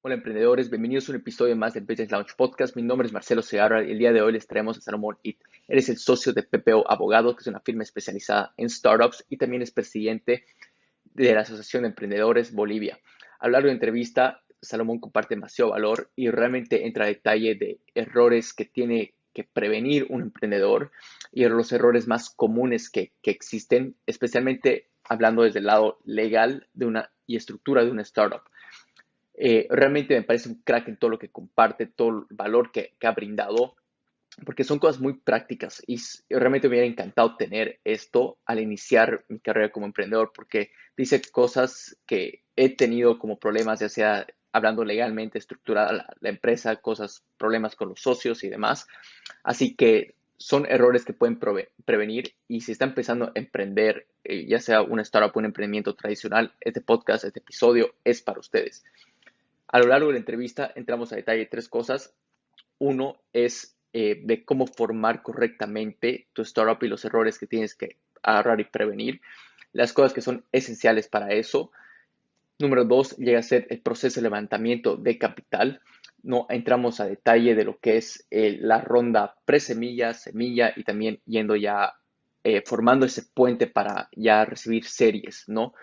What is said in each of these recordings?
Hola emprendedores, bienvenidos a un episodio más de Business Launch Podcast. Mi nombre es Marcelo Segarra y el día de hoy les traemos a Salomón It. Él es el socio de PPO Abogados, que es una firma especializada en startups y también es presidente de la Asociación de Emprendedores Bolivia. A lo largo de la entrevista, Salomón comparte demasiado valor y realmente entra a detalle de errores que tiene que prevenir un emprendedor y los errores más comunes que existen, especialmente hablando desde el lado legal y estructura de una startup. Realmente me parece un crack en todo lo que comparte, todo el valor que ha brindado, porque son cosas muy prácticas y realmente me hubiera encantado tener esto al iniciar mi carrera como emprendedor, porque dice cosas que he tenido como problemas, ya sea hablando legalmente, estructurada la empresa, cosas, problemas con los socios y demás. Así que son errores que pueden prevenir y si está empezando a emprender, ya sea una startup o un emprendimiento tradicional, este podcast, este episodio es para ustedes. A lo largo de la entrevista entramos a detalle de tres cosas. Uno es de cómo formar correctamente tu startup y los errores que tienes que agarrar y prevenir. Las cosas que son esenciales para eso. Número dos, llega a ser el proceso de levantamiento de capital. No entramos a detalle de lo que es la ronda pre-semilla, semilla y también yendo ya formando ese puente para ya recibir series, ¿no?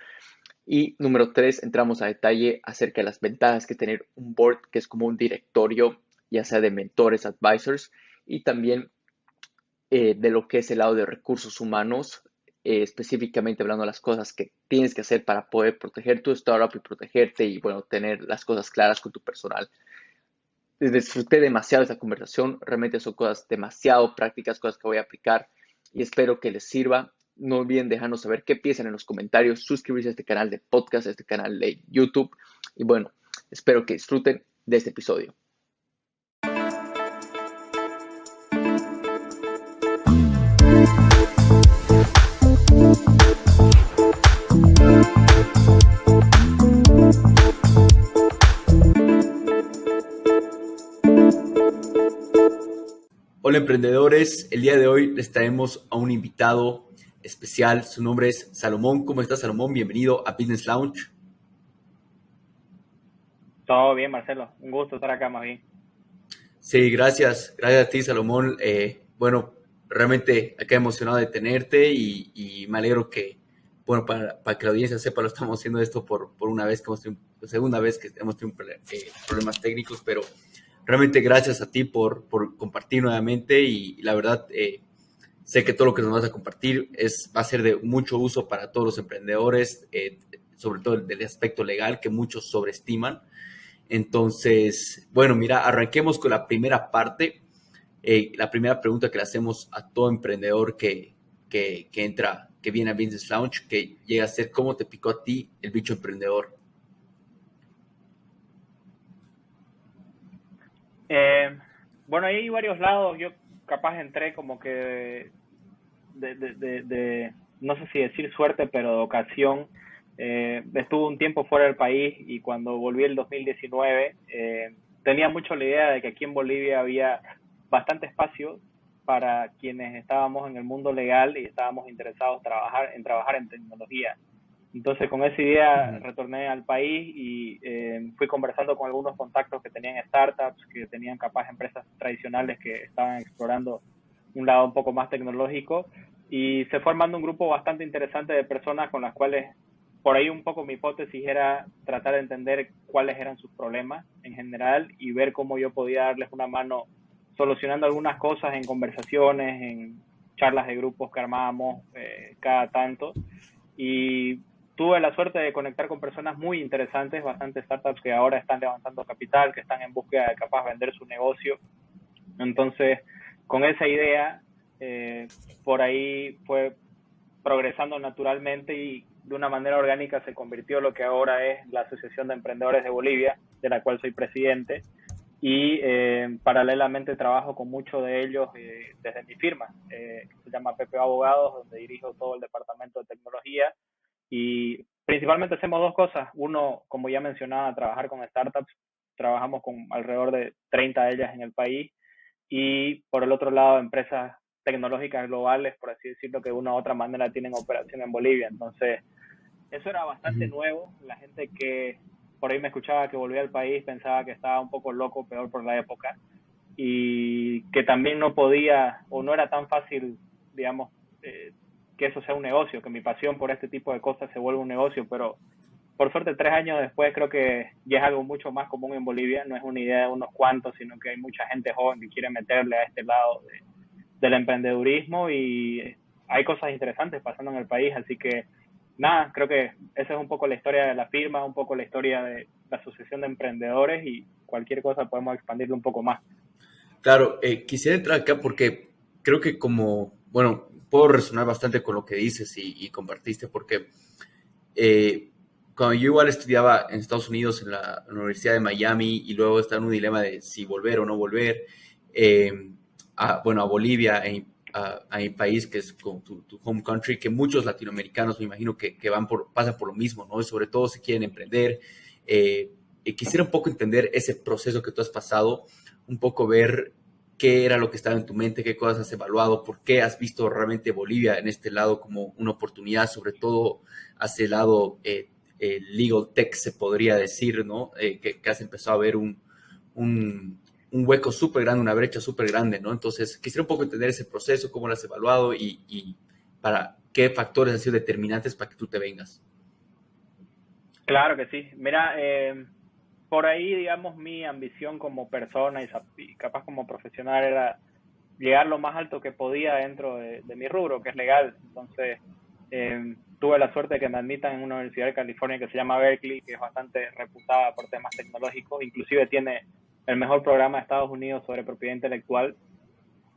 Y número tres, entramos a detalle acerca de las ventajas que tener un board que es como un directorio, ya sea de mentores, advisors, y también de lo que es el lado de recursos humanos, específicamente hablando de las cosas que tienes que hacer para poder proteger tu startup y protegerte y, bueno, tener las cosas claras con tu personal. Disfruté demasiado esta conversación, realmente son cosas demasiado prácticas, cosas que voy a aplicar y espero que les sirva. No olviden dejarnos saber qué piensan en los comentarios, suscribirse a este canal de podcast, a este canal de YouTube y bueno, espero que disfruten de este episodio. Hola emprendedores, el día de hoy les traemos a un invitado especial, su nombre es Salomón. ¿Cómo estás, Salomón? Bienvenido a Business Launch. Todo bien, Marcelo. Un gusto estar acá, más bien. Sí, gracias a ti, Salomón. Bueno, realmente acá emocionado de tenerte y me alegro que, bueno, para que la audiencia sepa, lo estamos haciendo esto por una vez, que hemos tenido, segunda vez que hemos tenido problemas técnicos, pero realmente gracias a ti por compartir nuevamente y la verdad, sé que todo lo que nos vas a compartir va a ser de mucho uso para todos los emprendedores, sobre todo del aspecto legal que muchos sobreestiman. Entonces, bueno, mira, arranquemos con la primera parte. La primera pregunta que le hacemos a todo emprendedor que entra, que viene a Business Launch, que llega a ser, ¿cómo te picó a ti el bicho emprendedor? Eh, bueno, hay varios lados. Yo capaz entré como que no sé si decir suerte, pero de ocasión. Estuve un tiempo fuera del país y cuando volví el 2019 tenía mucho la idea de que aquí en Bolivia había bastante espacio para quienes estábamos en el mundo legal y estábamos interesados en trabajar en tecnología. Entonces, con esa idea Ujú. retorné al país y fui conversando con algunos contactos que tenían startups, que tenían capaz empresas tradicionales que estaban explorando un lado un poco más tecnológico y se fue armando un grupo bastante interesante de personas con las cuales por ahí un poco mi hipótesis era tratar de entender cuáles eran sus problemas en general y ver cómo yo podía darles una mano solucionando algunas cosas en conversaciones, en charlas de grupos que armábamos cada tanto. Y tuve la suerte de conectar con personas muy interesantes, bastantes startups que ahora están levantando capital, que están en búsqueda de capaz vender su negocio. Entonces, con esa idea, eh, por ahí fue progresando naturalmente y de una manera orgánica se convirtió lo que ahora es la Asociación de Emprendedores de Bolivia, de la cual soy presidente. Y paralelamente trabajo con muchos de ellos desde mi firma, que se llama PPO Abogados, donde dirijo todo el departamento de tecnología y principalmente hacemos dos cosas. Uno, como ya mencionaba, trabajar con startups. Trabajamos con alrededor de 30 de ellas en el país. Y por el otro lado, empresas tecnológicas globales, por así decirlo, que de una u otra manera tienen operación en Bolivia. Entonces, eso era bastante Ujú. nuevo. La gente que por ahí me escuchaba que volvía al país, pensaba que estaba un poco loco, peor por la época, y que también no podía o no era tan fácil, digamos, que eso sea un negocio, que mi pasión por este tipo de cosas se vuelva un negocio, pero por suerte 3 años después creo que ya es algo mucho más común en Bolivia, no es una idea de unos cuantos, sino que hay mucha gente joven que quiere meterle a este lado del emprendedurismo y hay cosas interesantes pasando en el país, así que nada, creo que esa es un poco la historia de la firma, un poco la historia de la Asociación de Emprendedores y cualquier cosa podemos expandirlo un poco más. Claro, quisiera entrar acá porque creo que bueno, puedo resonar bastante con lo que dices y compartiste, porque cuando yo igual estudiaba en Estados Unidos, en la Universidad de Miami, y luego estaba en un dilema de si volver o no volver, bueno, a Bolivia, a mi país, que es como tu home country, que muchos latinoamericanos me imagino que pasan por lo mismo, ¿no? Y sobre todo si quieren emprender. Quisiera un poco entender ese proceso que tú has pasado, un poco ver qué era lo que estaba en tu mente, qué cosas has evaluado, por qué has visto realmente Bolivia en este lado como una oportunidad, sobre todo hacia el lado legal tech, se podría decir, ¿no? Que has empezado a ver un hueco súper grande, una brecha súper grande, ¿no? Entonces, quisiera un poco entender ese proceso, cómo lo has evaluado y para qué factores han sido determinantes para que tú te vengas. Claro que sí. Mira, por ahí, digamos, mi ambición como persona y capaz como profesional era llegar lo más alto que podía dentro de mi rubro, que es legal. Entonces, tuve la suerte de que me admitan en una universidad de California que se llama Berkeley, que es bastante reputada por temas tecnológicos, inclusive tiene el mejor programa de Estados Unidos sobre propiedad intelectual.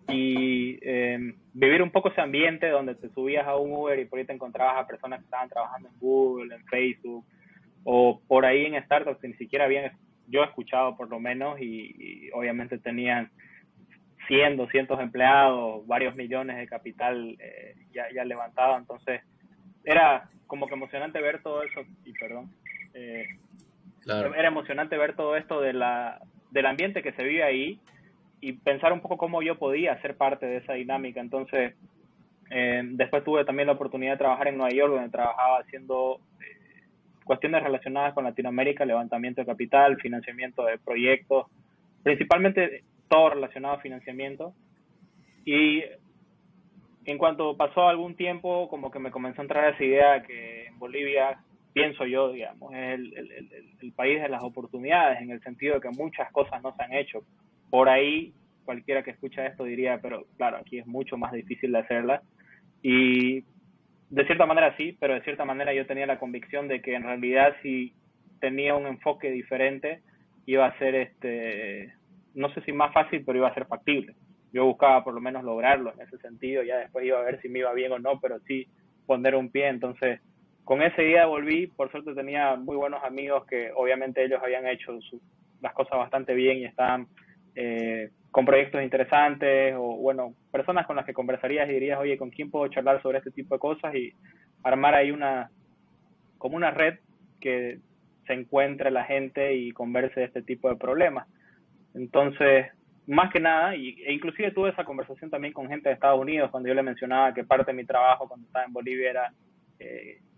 Y vivir un poco ese ambiente donde te subías a un Uber y por ahí te encontrabas a personas que estaban trabajando en Google, en Facebook, o por ahí en startups que ni siquiera habían yo escuchado por lo menos y obviamente tenían 100, 200 empleados, varios millones de capital ya levantado, entonces era como que emocionante ver todo eso, y perdón, eh, Claro, era emocionante ver todo esto del ambiente que se vive ahí y pensar un poco cómo yo podía ser parte de esa dinámica. Entonces, después tuve también la oportunidad de trabajar en Nueva York, donde trabajaba haciendo cuestiones relacionadas con Latinoamérica, levantamiento de capital, financiamiento de proyectos, principalmente todo relacionado a financiamiento. Y en cuanto pasó algún tiempo, como que me comenzó a entrar esa idea que en Bolivia, pienso yo, digamos, es el país de las oportunidades, en el sentido de que muchas cosas no se han hecho. Por ahí, cualquiera que escucha esto diría, pero claro, aquí es mucho más difícil de hacerlas. Y de cierta manera sí, pero de cierta manera yo tenía la convicción de que en realidad si tenía un enfoque diferente, iba a ser, no sé si más fácil, pero iba a ser factible. Yo buscaba por lo menos lograrlo en ese sentido, ya después iba a ver si me iba bien o no, pero sí poner un pie. Entonces, con esa idea volví, por suerte tenía muy buenos amigos que obviamente ellos habían hecho las cosas bastante bien y estaban con proyectos interesantes, o bueno, personas con las que conversarías y dirías, oye, ¿con quién puedo charlar sobre este tipo de cosas? Y armar ahí como una red que se encuentre la gente y converse de este tipo de problemas. Entonces, más que nada, e inclusive tuve esa conversación también con gente de Estados Unidos, cuando yo le mencionaba que parte de mi trabajo cuando estaba en Bolivia era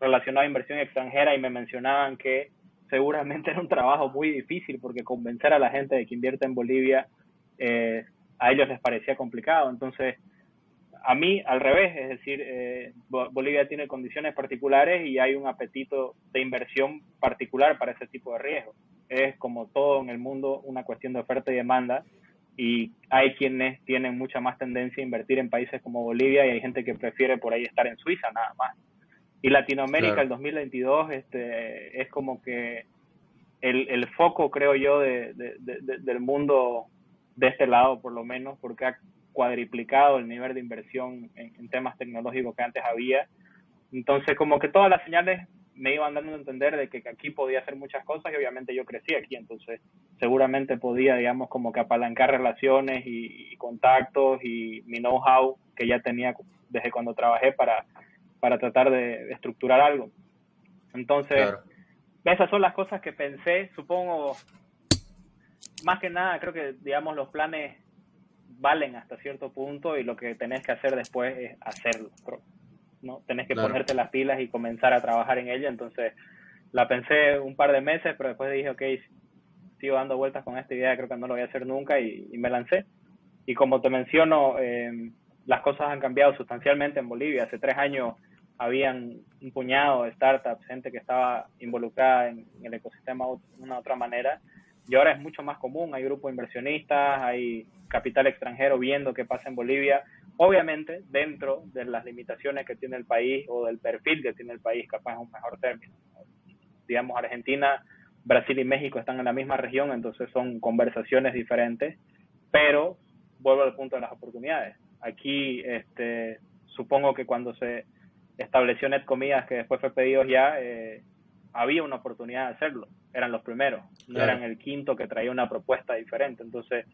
relacionado a inversión extranjera, y me mencionaban que seguramente era un trabajo muy difícil porque convencer a la gente de que invierte en Bolivia a ellos les parecía complicado. Entonces, a mí al revés, es decir, Bolivia tiene condiciones particulares y hay un apetito de inversión particular para ese tipo de riesgo. Es como todo en el mundo una cuestión de oferta y demanda, y hay quienes tienen mucha más tendencia a invertir en países como Bolivia y hay gente que prefiere por ahí estar en Suiza nada más. Y Latinoamérica claro. el 2022 es como que el foco, creo yo, del mundo de este lado, por lo menos, porque ha cuadriplicado el nivel de inversión en temas tecnológicos que antes había. Entonces, como que todas las señales me iban dando a entender de que aquí podía hacer muchas cosas, y obviamente yo crecí aquí, entonces seguramente podía, digamos, como que apalancar relaciones y contactos y mi know-how que ya tenía desde cuando trabajé para tratar de estructurar algo. Entonces, Claro, esas son las cosas que pensé, supongo. Más que nada, creo que, digamos, los planes valen hasta cierto punto y lo que tenés que hacer después es hacerlo, ¿no? Tenés que claro. ponerte las pilas y comenzar a trabajar en ella. Entonces, La pensé un par de meses, pero después dije, ok, sigo dando vueltas con esta idea, creo que no lo voy a hacer nunca y me lancé. Y como te menciono, las cosas han cambiado sustancialmente en Bolivia. Hace 3 años habían un puñado de startups, gente que estaba involucrada en el ecosistema de una u otra manera. Y ahora es mucho más común, hay grupos inversionistas, hay capital extranjero viendo qué pasa en Bolivia. Obviamente, dentro de las limitaciones que tiene el país o del perfil que tiene el país, capaz es un mejor término. Digamos, Argentina, Brasil y México están en la misma región, entonces son conversaciones diferentes, pero vuelvo al punto de las oportunidades. Aquí, supongo que cuando se estableció Netcomidas, que después fue Pedidos Ya, había una oportunidad de hacerlo. Eran los primeros, no Claro. eran el quinto que traía una propuesta diferente. Entonces,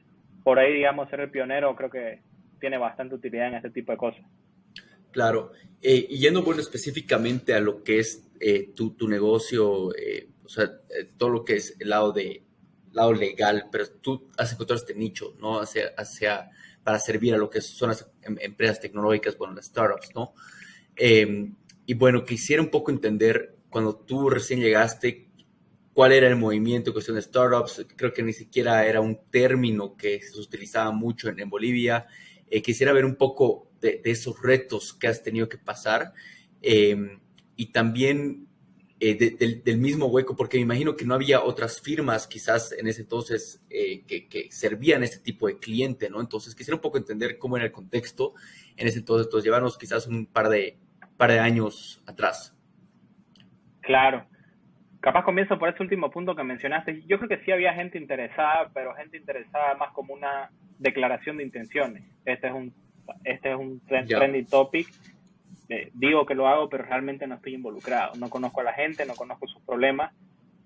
por ahí, digamos, ser el pionero creo que tiene bastante utilidad en este tipo de cosas. Claro, y yendo bueno específicamente a lo que es tu negocio, o sea, todo lo que es el lado legal, pero tú has encontrado este nicho, ¿no? Para servir a lo que son las empresas tecnológicas, bueno, las startups, ¿no? Y bueno, quisiera un poco entender, cuando tú recién llegaste, cuál era el movimiento en cuestión de startups. Creo que ni siquiera era un término que se utilizaba mucho en Bolivia. Quisiera ver un poco de esos retos que has tenido que pasar, y también del mismo hueco, porque me imagino que no había otras firmas quizás en ese entonces que servían este tipo de cliente, ¿no? Entonces quisiera un poco entender cómo era el contexto en ese entonces, llevarnos quizás un par de años atrás. Claro. Capaz comienzo por ese último punto que mencionaste. Yo creo que sí había gente interesada, pero gente interesada más como una declaración de intenciones. Este es un Ya, trendy topic. Digo que lo hago, pero realmente no estoy involucrado. No conozco a la gente, no conozco sus problemas.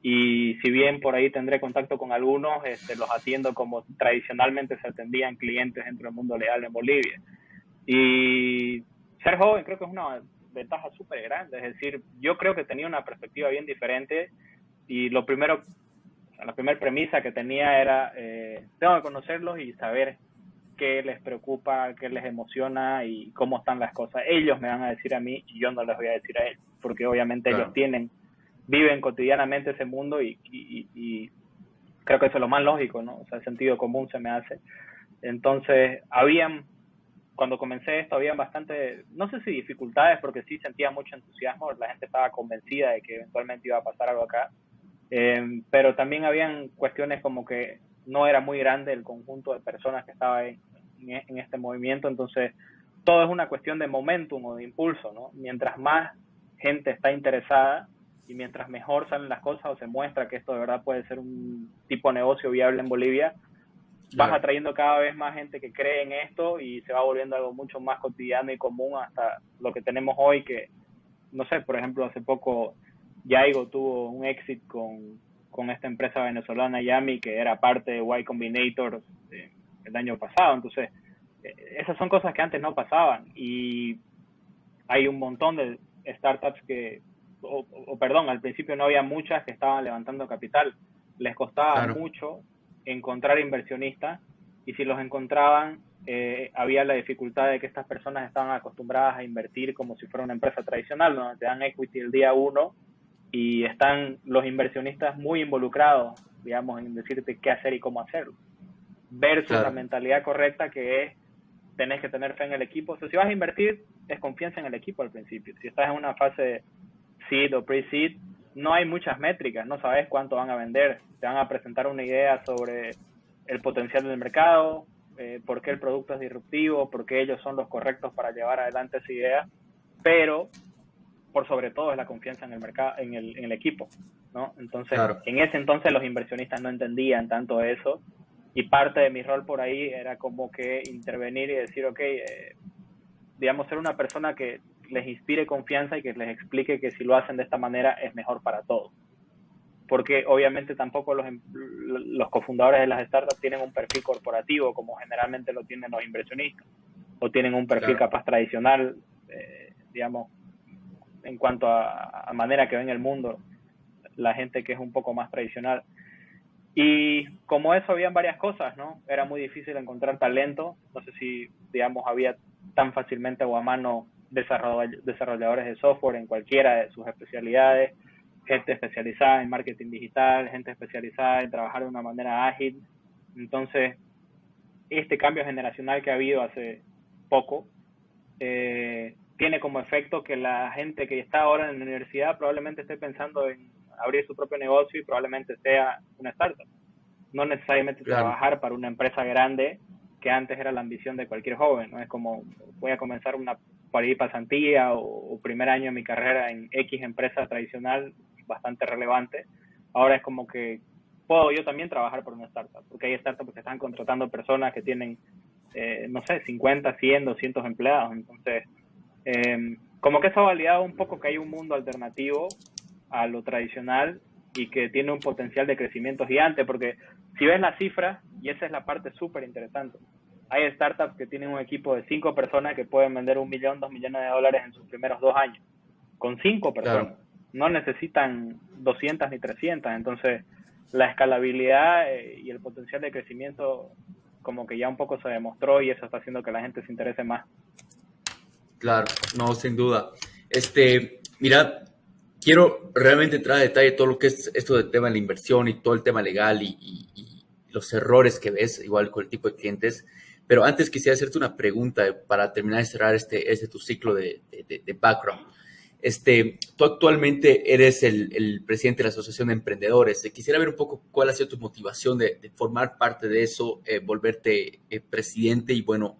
Y si bien por ahí tendré contacto con algunos, los atiendo como tradicionalmente se atendían clientes dentro del mundo legal en Bolivia. Y ser joven creo que es una ventaja súper grande. Es decir, yo creo que tenía una perspectiva bien diferente y la primera premisa que tenía era, tengo que conocerlos y saber qué les preocupa, qué les emociona y cómo están las cosas. Ellos me van a decir a mí y yo no les voy a decir a ellos, porque obviamente ellos claro, viven cotidianamente ese mundo y creo que eso es lo más lógico, ¿no? O sea, el sentido común se me hace. Entonces, cuando comencé esto, habían bastante, no sé si dificultades, porque sí sentía mucho entusiasmo, la gente estaba convencida de que eventualmente iba a pasar algo acá, pero también habían cuestiones como que no era muy grande el conjunto de personas que estaba en este movimiento, entonces todo es una cuestión de momentum o de impulso, ¿no? Mientras más gente está interesada y mientras mejor salen las cosas o se muestra que esto de verdad puede ser un tipo de negocio viable en Bolivia, vas claro, atrayendo cada vez más gente que cree en esto y se va volviendo algo mucho más cotidiano y común hasta lo que tenemos hoy, que no sé, por ejemplo, hace poco Yaigo tuvo un exit con esta empresa venezolana Yami, que era parte de Y Combinator el año pasado. Entonces, esas son cosas que antes no pasaban y hay un montón de startups perdón, al principio no había muchas que estaban levantando capital. Les costaba claro, mucho encontrar inversionistas y si los encontraban, había la dificultad de que estas personas estaban acostumbradas a invertir como si fuera una empresa tradicional, donde te dan equity el día uno y están los inversionistas muy involucrados, digamos, en decirte qué hacer y cómo hacerlo, versus la claro, mentalidad correcta que es tenés que tener fe en el equipo. O sea, si vas a invertir, es confianza en el equipo al principio. Si estás en una fase seed o pre-seed, no hay muchas métricas, no sabes cuánto van a vender. Te van a presentar una idea sobre el potencial del mercado, por qué el producto es disruptivo, por qué ellos son los correctos para llevar adelante esa idea, pero por sobre todo es la confianza en el mercado, en el equipo, ¿no? Entonces, claro. en ese entonces los inversionistas no entendían tanto eso y parte de mi rol por ahí era como que intervenir y decir, ok, digamos, ser una persona que les inspire confianza y que les explique que si lo hacen de esta manera es mejor para todos. Porque obviamente tampoco los cofundadores de las startups tienen un perfil corporativo como generalmente lo tienen los inversionistas, o tienen un perfil Claro, capaz tradicional, digamos, en cuanto a manera que ven el mundo, la gente que es un poco más tradicional. Y como eso habían varias cosas, ¿no? Era muy difícil encontrar talento, no sé si, digamos, había tan fácilmente o a mano desarrolladores de software en cualquiera de sus especialidades. gente especializada en marketing digital, gente especializada en trabajar de una manera ágil. Entonces, este cambio generacional que ha habido hace poco tiene como efecto que la gente que está ahora en la universidad probablemente esté pensando en abrir su propio negocio y probablemente sea una startup. No necesariamente trabajar para una empresa grande, que antes era la ambición de cualquier joven, ¿no? Es como, voy a comenzar una pasantía o primer año de mi carrera en X empresa tradicional bastante relevante. Ahora es como que puedo yo también trabajar por una startup, porque hay startups que están contratando personas que tienen, no sé, 50, 100, 200 empleados. Entonces, como que eso ha validado un poco que hay un mundo alternativo a lo tradicional y que tiene un potencial de crecimiento gigante, porque si ves las cifras, y esa es la parte súper interesante, hay startups que tienen un equipo de 5 personas que pueden vender $1 millón, $2 millones en sus primeros 2 años, con 5 personas. No necesitan 200 ni 300, entonces la escalabilidad y el potencial de crecimiento como que ya un poco se demostró y eso está haciendo que la gente se interese más. Claro, no, sin duda. Mira, quiero realmente entrar a detalle todo lo que es esto del tema de la inversión y todo el tema legal y los errores que ves, igual con el tipo de clientes. Pero antes quisiera hacerte una pregunta para terminar de cerrar tu ciclo de background. Tú actualmente eres el presidente de la Asociación de Emprendedores. Quisiera ver un poco cuál ha sido tu motivación de formar parte de eso, volverte presidente y, bueno,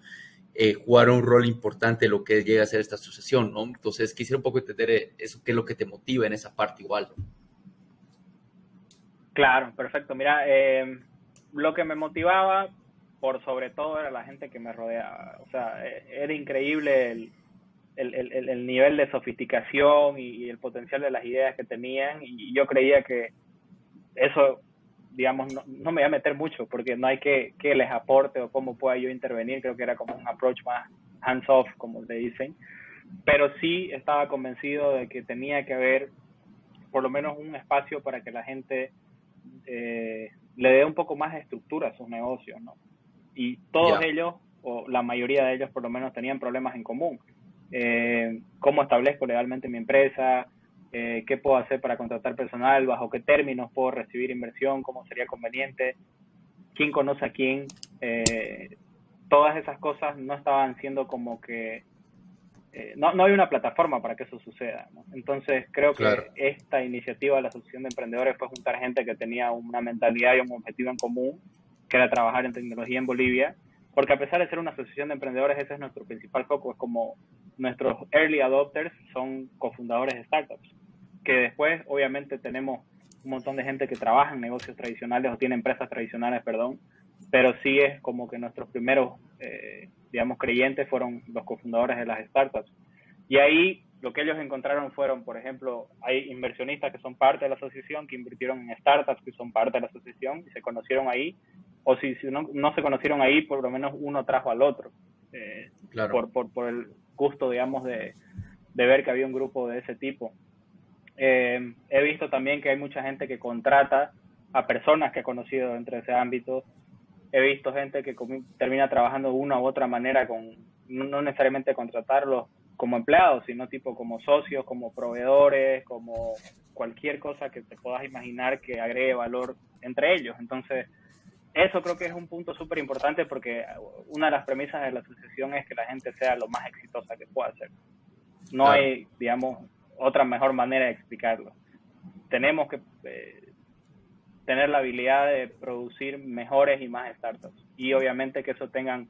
jugar un rol importante en lo que llega a ser esta asociación, ¿no? Entonces, quisiera un poco entender eso, qué es lo que te motiva en esa parte igual. Claro, perfecto. Mira, lo que me motivaba por sobre todo era la gente que me rodeaba. O sea, era increíble el nivel de sofisticación y el potencial de las ideas que tenían y yo creía que eso, digamos, no me voy a meter mucho porque no hay que les aporte o cómo pueda yo intervenir. Creo que era como un approach más hands-off, como le dicen. Pero sí estaba convencido de que tenía que haber por lo menos un espacio para que la gente le dé un poco más de estructura a sus negocios, ¿no? Y todos ellos, o la mayoría de ellos por lo menos, tenían problemas en común. ¿Cómo establezco legalmente mi empresa? ¿Qué puedo hacer para contratar personal? ¿Bajo qué términos puedo recibir inversión? ¿Cómo sería conveniente? ¿Quién conoce a quién? Todas esas cosas no estaban siendo como que no hay una plataforma para que eso suceda, ¿no? Entonces creo que esta iniciativa de la Asociación de Emprendedores fue juntar gente que tenía una mentalidad y un objetivo en común, que era trabajar en tecnología en Bolivia, porque a pesar de ser una asociación de emprendedores, ese es nuestro principal foco. Es como nuestros early adopters son cofundadores de startups, que después obviamente tenemos un montón de gente que trabaja en negocios tradicionales o tiene empresas tradicionales, perdón, pero sí es como que nuestros primeros digamos, creyentes fueron los cofundadores de las startups. Y ahí lo que ellos encontraron fueron, por ejemplo, hay inversionistas que son parte de la asociación, que invirtieron en startups que son parte de la asociación y se conocieron ahí, o si no se conocieron ahí, por lo menos uno trajo al otro, por el gusto, digamos, de ver que había un grupo de ese tipo. He visto también que hay mucha gente que contrata a personas que ha conocido dentro de ese ámbito. He visto gente que termina trabajando de una u otra manera, no necesariamente contratarlos como empleados, sino tipo como socios, como proveedores, como cualquier cosa que te puedas imaginar que agregue valor entre ellos. Entonces, eso creo que es un punto súper importante porque una de las premisas de la asociación es que la gente sea lo más exitosa que pueda ser. No hay, digamos, otra mejor manera de explicarlo. Tenemos que tener la habilidad de producir mejores y más startups. Y obviamente que eso tengan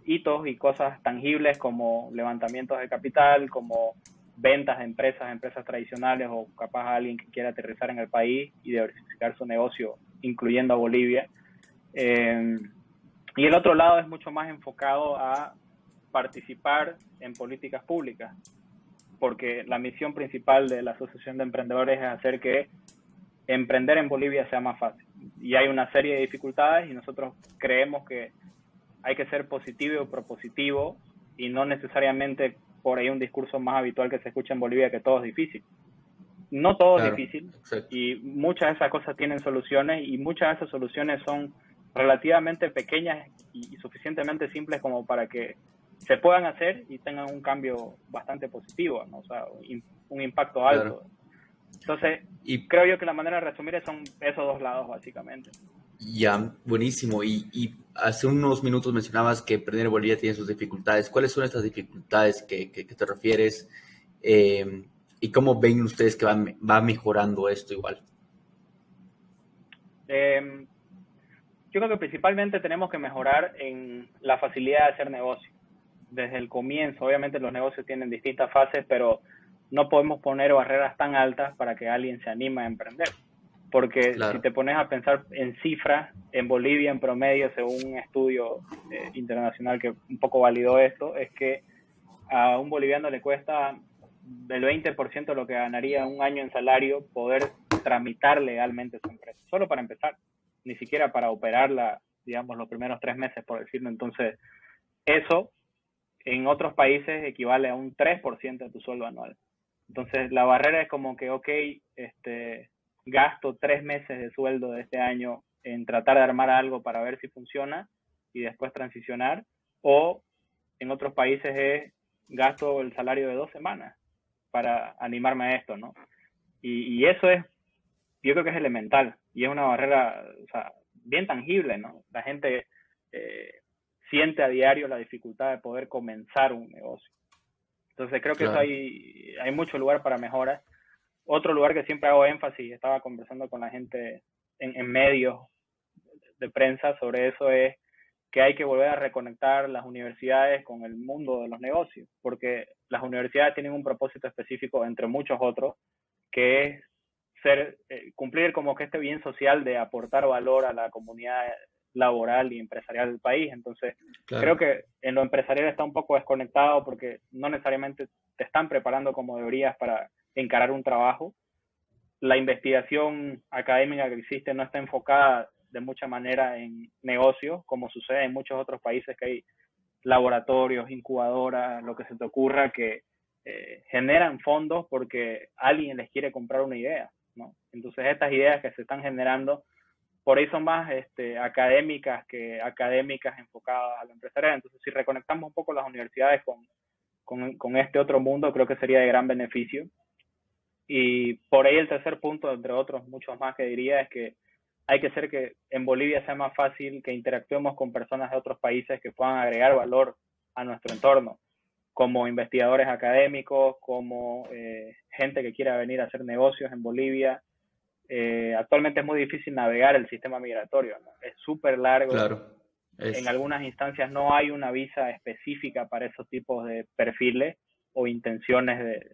hitos y cosas tangibles como levantamientos de capital, como ventas de empresas tradicionales o capaz alguien que quiera aterrizar en el país y diversificar su negocio, incluyendo a Bolivia. Y el otro lado es mucho más enfocado a participar en políticas públicas, porque la misión principal de la Asociación de Emprendedores es hacer que emprender en Bolivia sea más fácil. Y hay una serie de dificultades y nosotros creemos que hay que ser positivo o propositivo y no necesariamente por ahí un discurso más habitual que se escucha en Bolivia que todo es difícil. No todo es difícil, exacto. Y muchas de esas cosas tienen soluciones y muchas de esas soluciones son relativamente pequeñas y suficientemente simples como para que se puedan hacer y tengan un cambio bastante positivo, ¿no? O sea, un impacto alto. Entonces, Y creo yo que la manera de resumir son esos dos lados, básicamente. ya, buenísimo. Y hace unos minutos mencionabas que emprender en Bolivia tiene sus dificultades. ¿Cuáles son estas dificultades que te refieres? Eh, ¿Y cómo ven ustedes que va mejorando esto igual? Eh, yo creo que principalmente tenemos que mejorar en la facilidad de hacer negocio. Desde el comienzo, obviamente los negocios tienen distintas fases, pero no podemos poner barreras tan altas para que alguien se anime a emprender. Porque si Claro, te pones a pensar en cifras, en Bolivia en promedio, según un estudio internacional que un poco validó esto, es que a un boliviano le cuesta el 20% de lo que ganaría un año en salario poder tramitar legalmente su empresa, solo para empezar, ni siquiera para operarla, digamos, los primeros 3 meses, por decirlo. Entonces, eso en otros países equivale a un 3% de tu sueldo anual. Entonces, la barrera es como que, ok, gasto 3 meses de sueldo de este año en tratar de armar algo para ver si funciona y después transicionar, o en otros países es gasto el salario de 2 semanas para animarme a esto, ¿no? Y eso es, yo creo que es elemental y es una barrera, o sea, bien tangible, ¿no? La gente eh, siente a diario la dificultad de poder comenzar un negocio. Entonces creo que eso claro. hay mucho lugar para mejoras. Otro lugar que siempre hago énfasis, estaba conversando con la gente en medios de prensa sobre eso, es que hay que volver a reconectar las universidades con el mundo de los negocios, porque las universidades tienen un propósito específico, entre muchos otros, que es cumplir como que este bien social de aportar valor a la comunidad laboral y empresarial del país. Entonces, creo Claro, que en lo empresarial está un poco desconectado porque no necesariamente te están preparando como deberías para encarar un trabajo. La investigación académica que existe no está enfocada de mucha manera en negocios, como sucede en muchos otros países que hay laboratorios, incubadoras, lo que se te ocurra, que generan fondos porque alguien les quiere comprar una idea, ¿no? Entonces estas ideas que se están generando, por ahí son más académicas que académicas enfocadas a lo empresarial. Entonces si reconectamos un poco las universidades con este otro mundo, creo que sería de gran beneficio. Y por ahí el tercer punto, entre otros muchos más que diría, es que hay que hacer que en Bolivia sea más fácil que interactuemos con personas de otros países que puedan agregar valor a nuestro entorno, como investigadores académicos, como gente que quiera venir a hacer negocios en Bolivia. Actualmente es muy difícil navegar el sistema migratorio, ¿no? Es súper largo. claro. En Es, algunas instancias no hay una visa específica para esos tipos de perfiles o intenciones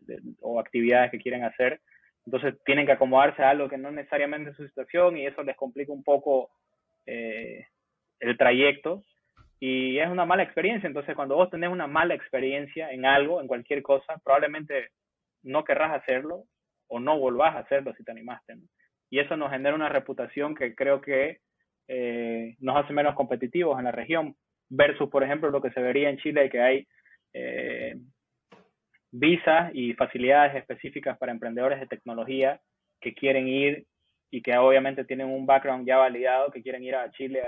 o actividades que quieren hacer. Entonces tienen que acomodarse a algo que no necesariamente es su situación y eso les complica un poco eh, el trayecto y es una mala experiencia. Entonces cuando vos tenés una mala experiencia en algo, en cualquier cosa, probablemente no querrás hacerlo o no volvás a hacerlo si te animaste, ¿no? Y eso nos genera una reputación que creo que nos hace menos competitivos en la región, versus, por ejemplo, lo que se vería en Chile, que hay eh, visas y facilidades específicas para emprendedores de tecnología que quieren ir y que obviamente tienen un background ya validado, que quieren ir a Chile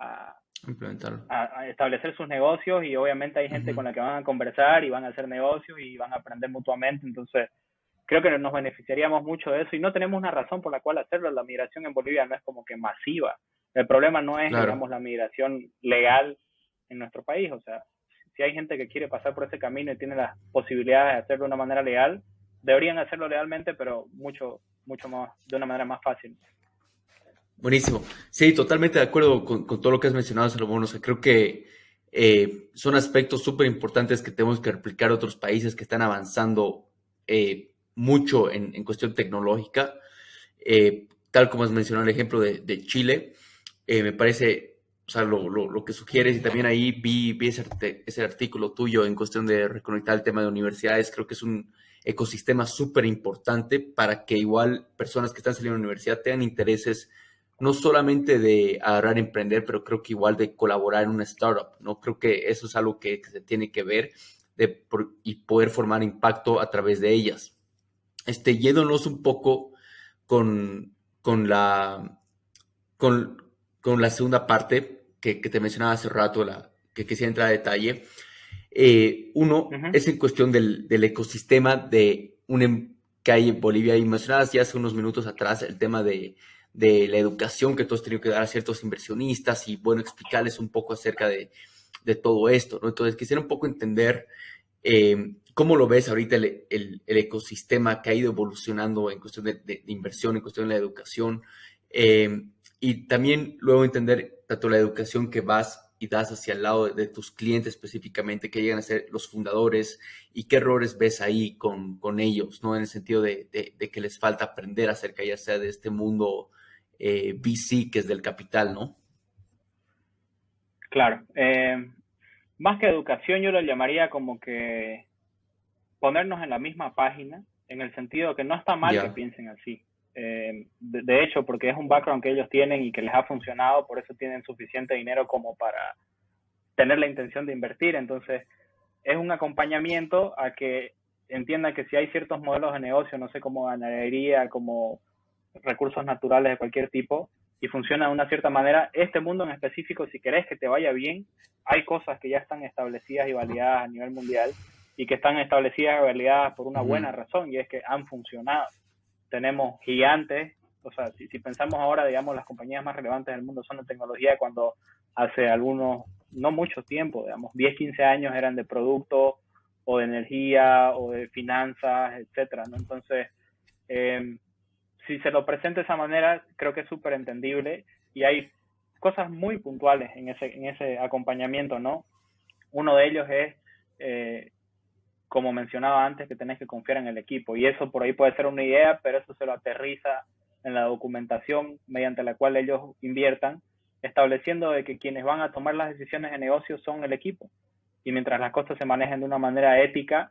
a, implementarlo. a establecer sus negocios y obviamente hay gente con Ujú. la que van a conversar y van a hacer negocios y van a aprender mutuamente. Entonces, creo que nos beneficiaríamos mucho de eso y no tenemos una razón por la cual hacerlo. La migración en Bolivia no es como que masiva. El problema no es, digamos, Claro. la migración legal en nuestro país. O sea, si hay gente que quiere pasar por ese camino y tiene las posibilidades de hacerlo de una manera legal, deberían hacerlo legalmente, pero mucho, mucho más, de una manera más fácil. Buenísimo. Sí, totalmente de acuerdo con todo lo que has mencionado, Salomón. O sea, creo que son aspectos súper importantes que tenemos que replicar a otros países que están avanzando mucho en cuestión tecnológica. Tal como has mencionado el ejemplo de Chile, me parece, o sea, lo que sugieres y también ahí vi ese artículo tuyo en cuestión de reconectar el tema de universidades. Creo que es un ecosistema súper importante para que igual personas que están saliendo de la universidad tengan intereses no solamente de agarrar a emprender, pero creo que igual de colaborar en una startup, ¿no? Creo que eso es algo que se tiene que ver y poder formar impacto a través de ellas. Yéndonos un poco con, con la, con, con la segunda parte que te mencionaba hace rato, que quisiera entrar a detalle. Uno Uh -huh. es en cuestión del ecosistema de que hay en Bolivia. Y mencionabas ya hace unos minutos atrás el tema de la educación que tú has tenido que dar a ciertos inversionistas y, bueno, explicarles un poco acerca de todo esto, ¿no? Entonces, quisiera un poco entender cómo lo ves ahorita el ecosistema que ha ido evolucionando en cuestión de inversión, en cuestión de la educación, y también luego entender tanto la educación que vas y das hacia el lado de tus clientes específicamente, que llegan a ser los fundadores, y qué errores ves ahí con ellos, ¿no? En el sentido de que les falta aprender acerca ya sea de este mundo VC, que es del capital, ¿no? Claro. Más que educación, yo lo llamaría como que ponernos en la misma página, en el sentido que no está mal que Ya. piensen así. De hecho, porque es un background que ellos tienen y que les ha funcionado, por eso tienen suficiente dinero como para tener la intención de invertir. Entonces, es un acompañamiento a que entiendan que si hay ciertos modelos de negocio, no sé, como ganadería, como recursos naturales de cualquier tipo, y funciona de una cierta manera, este mundo en específico, si querés que te vaya bien, hay cosas que ya están establecidas y validadas a nivel mundial y que están establecidas y validadas por una buena razón, y es que han funcionado. Tenemos gigantes, o sea, si pensamos ahora, digamos, las compañías más relevantes del mundo son de tecnología, cuando hace algunos, no mucho tiempo, digamos, 10, 15 años eran de producto o de energía o de finanzas, etcétera, ¿no? Entonces, si se lo presenta de esa manera, creo que es súper entendible y hay cosas muy puntuales en ese acompañamiento, ¿no? Uno de ellos es, como mencionaba antes, que tenés que confiar en el equipo, y eso por ahí puede ser una idea, pero eso se lo aterriza en la documentación mediante la cual ellos inviertan, estableciendo de que quienes van a tomar las decisiones de negocio son el equipo, y mientras las cosas se manejen de una manera ética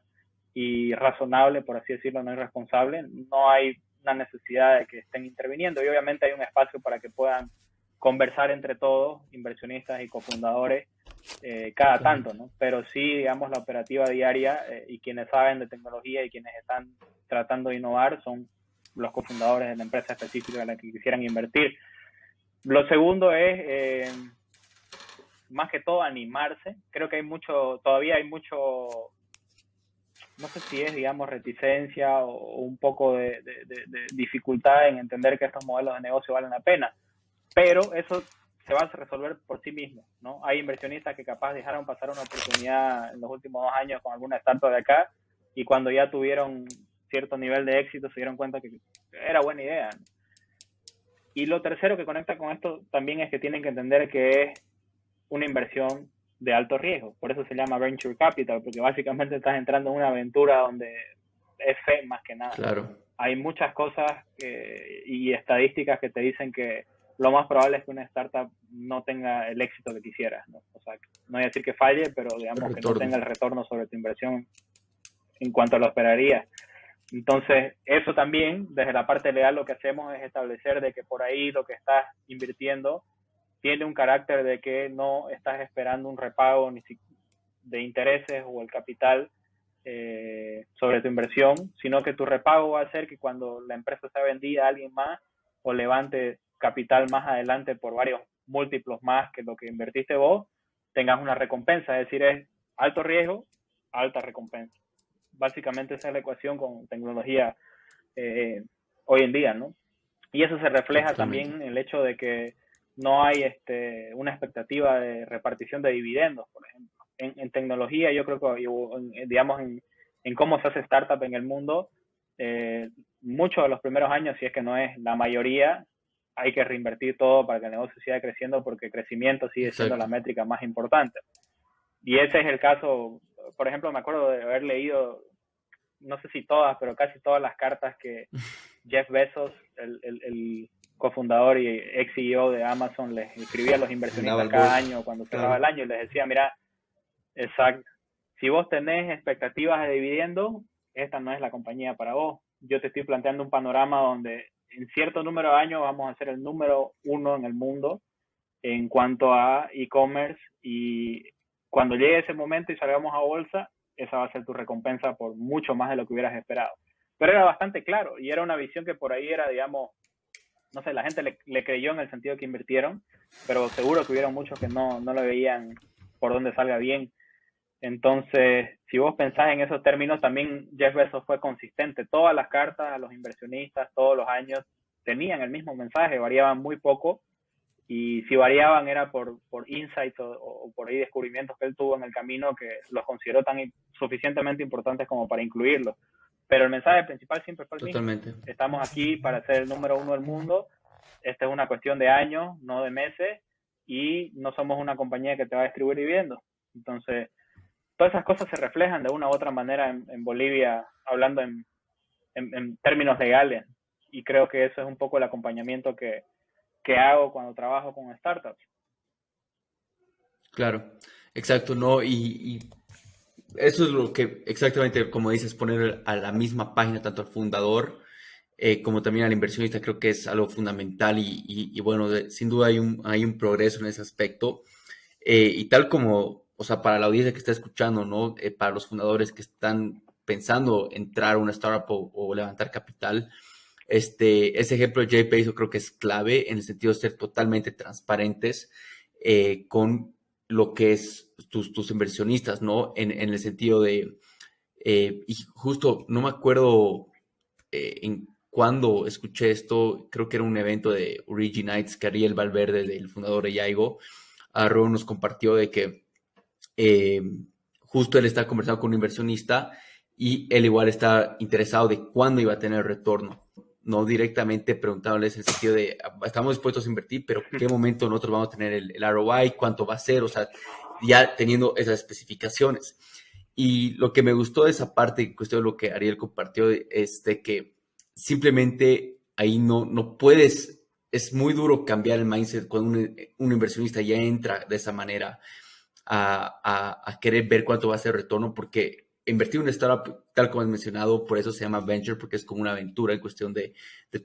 y razonable, por así decirlo, no irresponsable, no hay una necesidad de que estén interviniendo, y obviamente hay un espacio para que puedan conversar entre todos, inversionistas y cofundadores, cada tanto, ¿no? Pero sí, digamos, la operativa diaria y quienes saben de tecnología y quienes están tratando de innovar son los cofundadores de la empresa específica en la que quisieran invertir. Lo segundo es, más que todo, animarse. Creo que todavía hay mucho, no sé si es, digamos, reticencia o un poco de dificultad en entender que estos modelos de negocio valen la pena, pero eso se va a resolver por sí mismo, ¿no? Hay inversionistas que capaz dejaron pasar una oportunidad en los últimos 2 años con alguna startup de acá, y cuando ya tuvieron cierto nivel de éxito se dieron cuenta que era buena idea, ¿no? Y lo tercero que conecta con esto también es que tienen que entender que es una inversión de alto riesgo, por eso se llama Venture Capital, porque básicamente estás entrando en una aventura donde es fe más que nada. Claro. Hay muchas cosas y estadísticas que te dicen que lo más probable es que una startup no tenga el éxito que quisieras, ¿no? O sea, no voy a decir que falle, pero digamos que no tenga el retorno sobre tu inversión en cuanto lo esperarías. Entonces, eso también, desde la parte legal, lo que hacemos es establecer de que por ahí lo que estás invirtiendo tiene un carácter de que no estás esperando un repago ni de intereses o el capital sobre tu inversión, sino que tu repago va a ser que cuando la empresa sea vendida a alguien más o levante capital más adelante por varios múltiplos más que lo que invertiste vos, tengas una recompensa, es decir, es alto riesgo, alta recompensa. Básicamente esa es la ecuación con tecnología hoy en día, ¿no? Y eso se refleja también en el hecho de que no hay una expectativa de repartición de dividendos, por ejemplo. En tecnología, yo creo que, digamos, en cómo se hace startup en el mundo, muchos de los primeros años, si es que no es la mayoría, hay que reinvertir todo para que el negocio siga creciendo, porque el crecimiento sigue siendo la métrica más importante. Y ese es el caso, por ejemplo, me acuerdo de haber leído, no sé si todas, pero casi todas las cartas que Jeff Bezos, el cofundador y ex CEO de Amazon, les escribía a los inversionistas cada año cuando cerraba el año, y les decía, mira, exacto, si vos tenés expectativas de dividendo, esta no es la compañía para vos. Yo te estoy planteando un panorama donde en cierto número de años vamos a ser el número 1 en el mundo en cuanto a e-commerce, y cuando llegue ese momento y salgamos a bolsa, esa va a ser tu recompensa por mucho más de lo que hubieras esperado. Pero era bastante claro, y era una visión que por ahí era, digamos, no sé, la gente le creyó en el sentido que invirtieron, pero seguro que hubieron muchos que no lo veían por dónde salga bien. Entonces, si vos pensás en esos términos, también Jeff Bezos fue consistente. Todas las cartas a los inversionistas, todos los años, tenían el mismo mensaje, variaban muy poco, y si variaban era por insights o por ahí descubrimientos que él tuvo en el camino que los consideró tan suficientemente importantes como para incluirlos. Pero el mensaje principal siempre fue el mismo. Totalmente. Estamos aquí para ser el número uno del mundo. Esta es una cuestión de años, no de meses, y no somos una compañía que te va a distribuir dividendos. Entonces, todas esas cosas se reflejan de una u otra manera en Bolivia, hablando en términos legales. Y creo que eso es un poco el acompañamiento que hago cuando trabajo con startups. Claro, exacto, ¿no? Y eso es lo que exactamente, como dices, poner a la misma página tanto al fundador como también al inversionista, creo que es algo fundamental y bueno, sin duda hay un progreso en ese aspecto. Y tal como, o sea, para la audiencia que está escuchando, ¿no? Para los fundadores que están pensando entrar a una startup o levantar capital, ese ejemplo de Jay Bezos creo que es clave en el sentido de ser totalmente transparentes con lo que es tus inversionistas, ¿no? En el sentido de, y justo no me acuerdo en cuando escuché esto, creo que era un evento de Originites que Ariel Valverde, del fundador de Yaigo, agarró, nos compartió de que eh, justo él está conversando con un inversionista y él igual está interesado de cuándo iba a tener retorno. No directamente preguntándoles en el sentido de, estamos dispuestos a invertir, pero ¿qué momento nosotros vamos a tener el ROI? ¿Cuánto va a ser? O sea, ya teniendo esas especificaciones. Y lo que me gustó de esa parte, cuestión de lo que Ariel compartió, es de que simplemente ahí no puedes, es muy duro cambiar el mindset cuando un inversionista ya entra de esa manera a querer ver cuánto va a ser el retorno, porque invertir en una startup, tal como has mencionado, por eso se llama venture, porque es como una aventura en cuestión de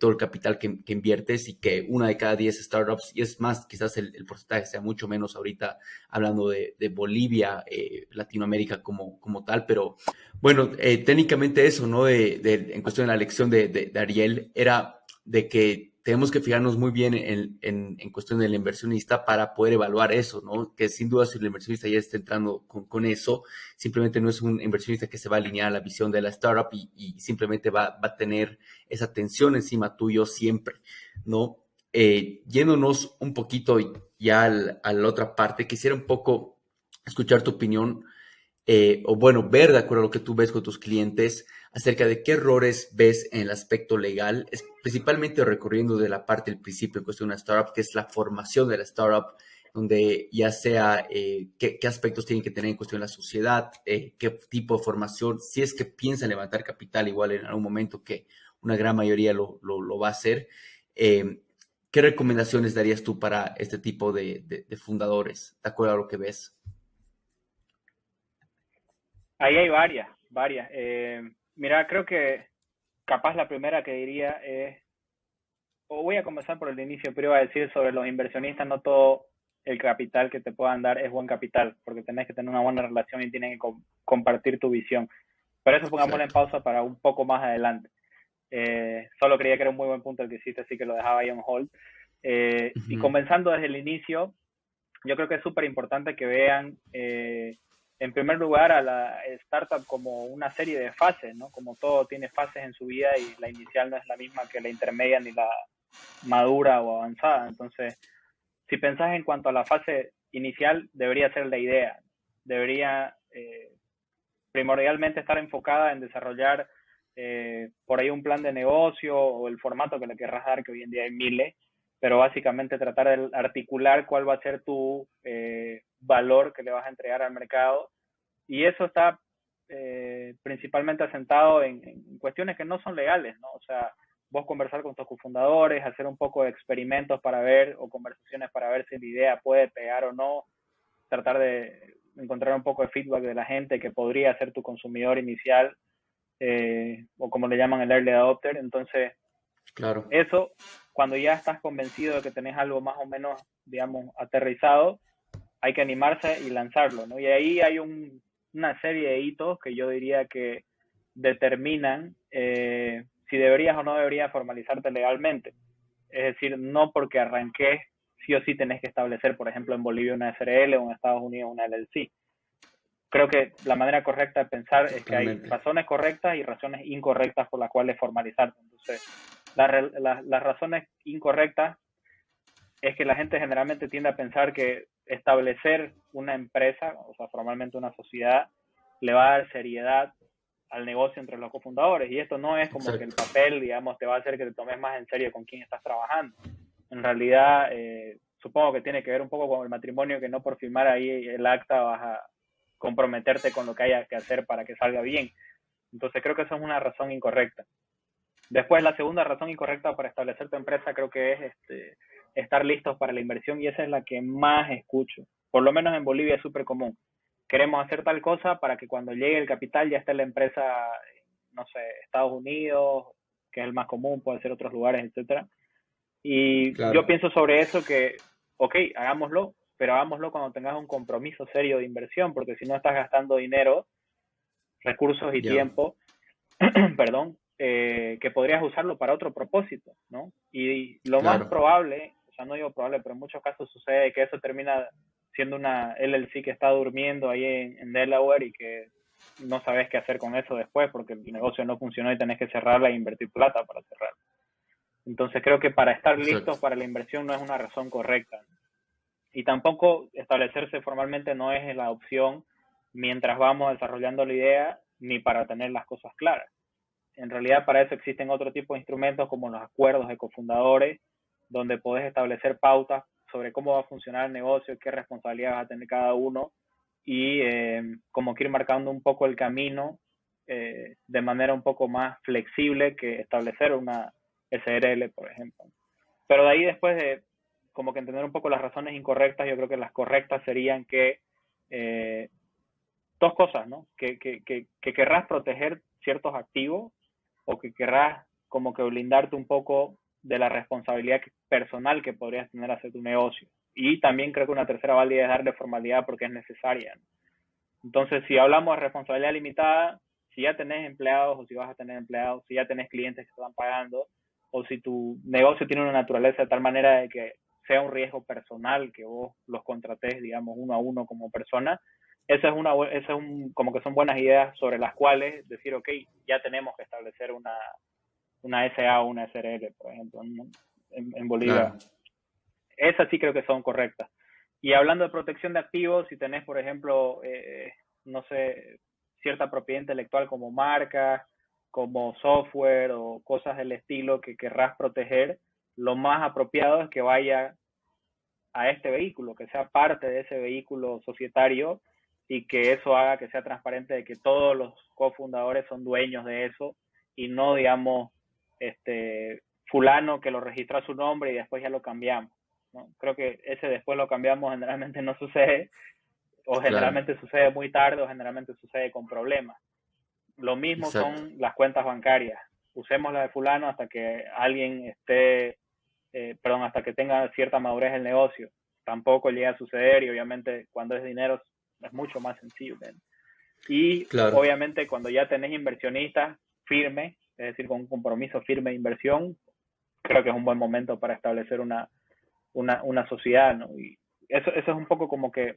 todo el capital que inviertes y que una de cada 10 startups, y es más, quizás el porcentaje sea mucho menos ahorita hablando de Bolivia, Latinoamérica como tal, pero bueno, técnicamente eso, ¿no? En cuestión de la lección de Ariel, era de que tenemos que fijarnos muy bien en cuestión del inversionista para poder evaluar eso, ¿no? Que sin duda si el inversionista ya está entrando con eso, simplemente no es un inversionista que se va a alinear a la visión de la startup y simplemente va a tener esa tensión encima tuyo siempre, ¿no? Yéndonos un poquito ya a la otra parte, quisiera un poco escuchar tu opinión o bueno, ver de acuerdo a lo que tú ves con tus clientes acerca de qué errores ves en el aspecto legal, principalmente recorriendo de la parte del principio en cuestión de una startup, que es la formación de la startup, donde ya sea qué aspectos tienen que tener en cuestión la sociedad, qué tipo de formación, si es que piensan levantar capital igual en algún momento, que una gran mayoría lo va a hacer. ¿Qué recomendaciones darías tú para este tipo de fundadores, de acuerdo a lo que ves? Ahí hay varias. Mira, creo que capaz la primera que diría es, o voy a comenzar por el inicio, pero iba a decir sobre los inversionistas, no todo el capital que te puedan dar es buen capital, porque tenés que tener una buena relación y tienen que compartir tu visión. Pero eso pongámoslo en Exacto. pausa para un poco más adelante. Solo creía que era un muy buen punto el que hiciste, así que lo dejaba ahí en hold. Y Ujú. comenzando desde el inicio, yo creo que es súper importante que vean, en primer lugar, a la startup como una serie de fases, ¿no? Como todo tiene fases en su vida y la inicial no es la misma que la intermedia ni la madura o avanzada. Entonces, si pensás en cuanto a la fase inicial, debería ser la idea. Debería primordialmente estar enfocada en desarrollar por ahí un plan de negocio o el formato que le querrás dar, que hoy en día hay miles, pero básicamente tratar de articular cuál va a ser tu valor que le vas a entregar al mercado. Y eso está principalmente asentado en cuestiones que no son legales, ¿no? O sea, vos conversar con tus cofundadores, hacer un poco de experimentos para ver, o conversaciones para ver si la idea puede pegar o no, tratar de encontrar un poco de feedback de la gente que podría ser tu consumidor inicial, o como le llaman el early adopter. Entonces, Claro, eso, cuando ya estás convencido de que tenés algo más o menos, digamos, aterrizado, hay que animarse y lanzarlo, ¿no? Y ahí hay una serie de hitos que yo diría que determinan si deberías o no deberías formalizarte legalmente. Es decir, no porque arranques, sí o sí tenés que establecer, por ejemplo, en Bolivia una SRL o en Estados Unidos una LLC. creo que la manera correcta de pensar es que hay Totalmente. razones correctas y razones incorrectas por las cuales formalizarte. Entonces, las razones incorrectas es que la gente generalmente tiende a pensar que establecer una empresa, o sea, formalmente una sociedad, le va a dar seriedad al negocio entre los cofundadores. Y esto no es como Exacto. que el papel, digamos, te va a hacer que te tomes más en serio con quién estás trabajando. En realidad, supongo que tiene que ver un poco con el matrimonio, que no por firmar ahí el acta vas a comprometerte con lo que haya que hacer para que salga bien. Entonces creo que eso es una razón incorrecta. Después, la segunda razón incorrecta para establecer tu empresa creo que es estar listos para la inversión, y esa es la que más escucho. Por lo menos en Bolivia es súper común. Queremos hacer tal cosa para que cuando llegue el capital ya esté la empresa, no sé, Estados Unidos, que es el más común, puede ser otros lugares, etcétera. Y Claro. yo pienso sobre eso que, ok, hagámoslo, pero hagámoslo cuando tengas un compromiso serio de inversión, porque si no estás gastando dinero, recursos y Ya. tiempo, perdón, que podrías usarlo para otro propósito, ¿no? Y lo más Claro. probable, o sea, no digo probable, pero en muchos casos sucede que eso termina siendo una LLC que está durmiendo ahí en Delaware y que no sabes qué hacer con eso después porque el negocio no funcionó y tenés que cerrarla e invertir plata para cerrarla. Entonces creo que para estar Exacto. listos para la inversión no es una razón correcta. Y tampoco establecerse formalmente no es la opción mientras vamos desarrollando la idea ni para tener las cosas claras. En realidad para eso existen otro tipo de instrumentos como los acuerdos de cofundadores, donde podés establecer pautas sobre cómo va a funcionar el negocio, qué responsabilidad va a tener cada uno y como que ir marcando un poco el camino de manera un poco más flexible que establecer una SRL, por ejemplo. Pero de ahí después de como que entender un poco las razones incorrectas, yo creo que las correctas serían que dos cosas, ¿no? Que querrás proteger ciertos activos o que querrás como que blindarte un poco de la responsabilidad personal que podrías tener hacia tu negocio. Y también creo que una tercera válida es darle formalidad porque es necesaria, ¿no? Entonces, si hablamos de responsabilidad limitada, si ya tenés empleados o si vas a tener empleados, si ya tenés clientes que te están pagando, o si tu negocio tiene una naturaleza de tal manera de que sea un riesgo personal que vos los contratés, digamos, uno a uno como persona, esa es como que son buenas ideas sobre las cuales decir, ok, ya tenemos que establecer una SA o una SRL, por ejemplo, en Bolivia. Claro. Esas sí creo que son correctas. Y hablando de protección de activos, si tenés, por ejemplo, no sé, cierta propiedad intelectual como marcas, como software o cosas del estilo que querrás proteger, lo más apropiado es que vaya a este vehículo, que sea parte de ese vehículo societario y que eso haga que sea transparente de que todos los cofundadores son dueños de eso y no, digamos, fulano que lo registra a su nombre y después ya lo cambiamos, ¿no? Creo que ese después lo cambiamos generalmente no sucede, o generalmente Claro. sucede muy tarde, o generalmente sucede con problemas. Lo mismo Exacto. son las cuentas bancarias. Usemos la de fulano hasta que alguien hasta que tenga cierta madurez el negocio. Tampoco llega a suceder y obviamente cuando es dinero es mucho más sensible. Y Claro. obviamente cuando ya tenés inversionistas firmes, es decir, con un compromiso firme de inversión, creo que es un buen momento para establecer una sociedad, ¿no? Y eso es un poco como que,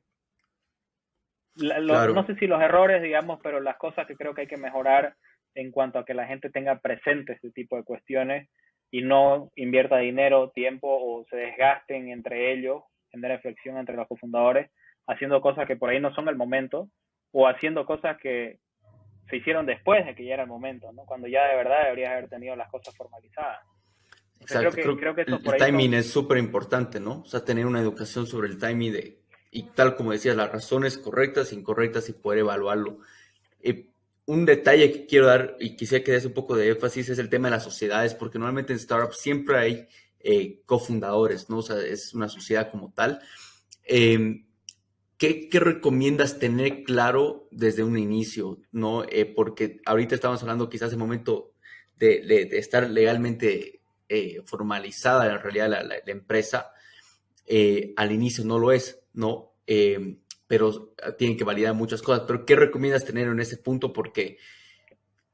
no Claro. sé si los errores, digamos, pero las cosas que creo que hay que mejorar en cuanto a que la gente tenga presente este tipo de cuestiones y no invierta dinero, tiempo o se desgasten entre ellos, genere reflexión entre los cofundadores, haciendo cosas que por ahí no son el momento o haciendo cosas que se hicieron después de que ya era el momento, ¿no? Cuando ya de verdad deberías haber tenido las cosas formalizadas. Entonces Exacto. creo que eso por El ahí timing son... es súper importante, ¿no? O sea, tener una educación sobre el timing y tal como decías, las razones correctas, incorrectas y poder evaluarlo. Un detalle que quiero dar y quisiera que des un poco de énfasis es el tema de las sociedades, porque normalmente en startups siempre hay cofundadores, ¿no? O sea, es una sociedad como tal. ¿Qué recomiendas tener claro desde un inicio, ¿no? Porque ahorita estamos hablando quizás el momento de estar legalmente formalizada en realidad la empresa. Al inicio no lo es, ¿no? Pero tienen que validar muchas cosas. Pero ¿qué recomiendas tener en ese punto? Porque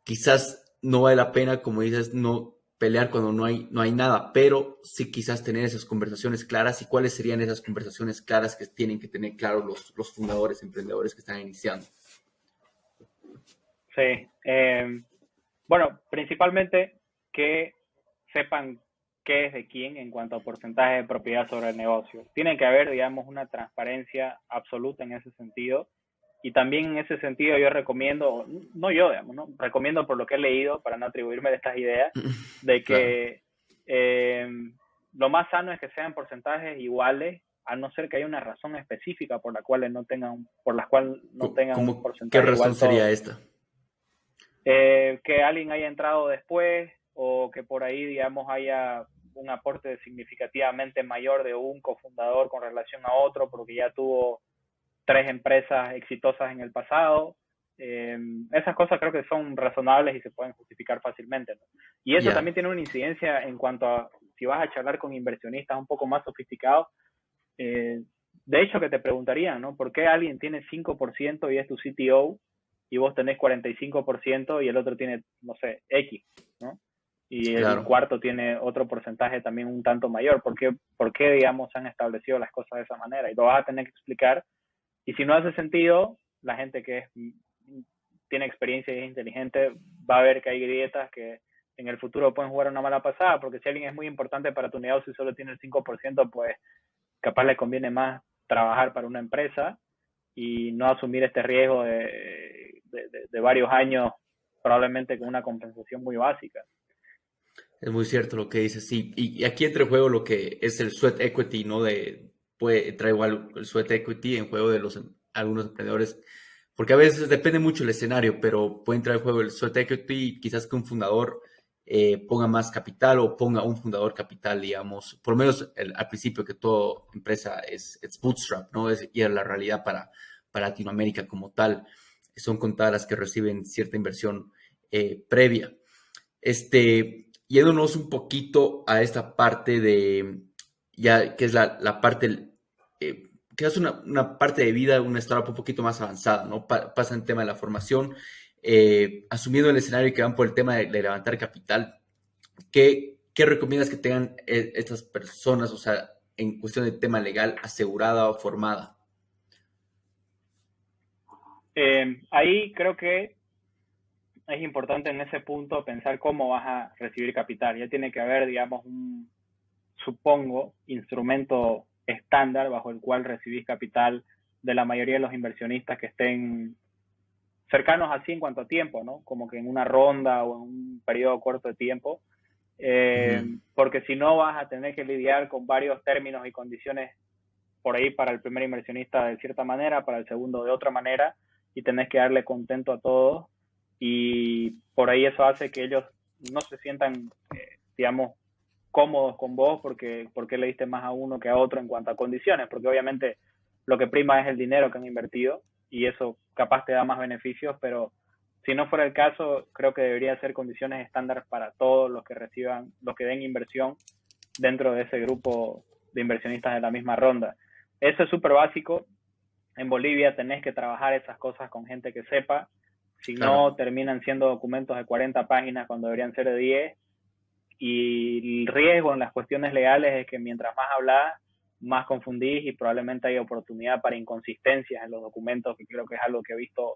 quizás no vale la pena, como dices, no pelear cuando no hay nada, pero sí quizás tener esas conversaciones claras. ¿Y cuáles serían esas conversaciones claras que tienen que tener claros los fundadores, emprendedores que están iniciando? Sí. Bueno, principalmente que sepan qué es de quién en cuanto a porcentaje de propiedad sobre el negocio. Tiene que haber, digamos, una transparencia absoluta en ese sentido. Y también en ese sentido yo recomiendo, no yo, digamos, ¿no? Recomiendo por lo que he leído, para no atribuirme de estas ideas, de Claro. que eh, lo más sano es que sean porcentajes iguales, a no ser que haya una razón específica por la cual no tengan un ¿Qué porcentaje razón igual sería todos. esta? Que alguien haya entrado después o que por ahí, digamos, haya un aporte significativamente mayor de un cofundador con relación a otro porque ya tuvo 3 empresas exitosas en el pasado. Esas cosas creo que son razonables y se pueden justificar fácilmente, ¿no? Y eso Ya. también tiene una incidencia en cuanto a si vas a charlar con inversionistas un poco más sofisticados. Eh, de hecho, que te preguntarían, ¿no? ¿Por qué alguien tiene 5% y es tu CTO y vos tenés 45% y el otro tiene, no sé, X, ¿no? Y el Claro. cuarto tiene otro porcentaje también un tanto mayor. ¿Por qué, digamos, han establecido las cosas de esa manera? Y lo vas a tener que explicar. Y si no hace sentido, la gente que tiene experiencia y es inteligente va a ver que hay grietas que en el futuro pueden jugar una mala pasada, porque si alguien es muy importante para tu negocio y solo tiene el 5%, pues capaz le conviene más trabajar para una empresa y no asumir este riesgo de varios años, probablemente con una compensación muy básica. Es muy cierto lo que dices, sí. Y aquí entra en juego lo que es el sweat equity, ¿no? Puede entrar igual el sweat equity en juego de algunos emprendedores, porque a veces depende mucho el escenario, pero puede entrar en juego el sweat equity y quizás que un fundador ponga más capital o ponga un fundador capital, digamos, por lo menos al principio que toda empresa es bootstrap, ¿no? Y es la realidad para Latinoamérica como tal. Son contadas las que reciben cierta inversión previa. Yéndonos un poquito a esta parte ya que es la parte, que es una parte de vida, una startup un poquito más avanzada, ¿no? Pasa el tema de la formación, asumiendo el escenario que van por el tema de levantar capital, ¿qué recomiendas que tengan estas personas, o sea, en cuestión de tema legal, asegurada o formada? Ahí creo que es importante en ese punto pensar cómo vas a recibir capital. Ya tiene que haber, digamos, supongo, instrumento estándar bajo el cual recibís capital de la mayoría de los inversionistas que estén cercanos así en cuanto a tiempo, ¿no? Como que en una ronda o en un periodo corto de tiempo, Ujú. porque si no vas a tener que lidiar con varios términos y condiciones por ahí para el primer inversionista de cierta manera, para el segundo de otra manera, y tenés que darle contento a todos, y por ahí eso hace que ellos no se sientan, digamos, cómodos con vos porque le diste más a uno que a otro en cuanto a condiciones, porque obviamente lo que prima es el dinero que han invertido y eso capaz te da más beneficios, pero si no fuera el caso, creo que debería ser condiciones estándar para todos los que reciban, los que den inversión dentro de ese grupo de inversionistas de la misma ronda. Eso es súper básico. En Bolivia tenés que trabajar esas cosas con gente que sepa. Si Claro, no, terminan siendo documentos de 40 páginas cuando deberían ser de 10. Y el riesgo en las cuestiones legales es que mientras más hablas, más confundís y probablemente hay oportunidad para inconsistencias en los documentos, que creo que es algo que he visto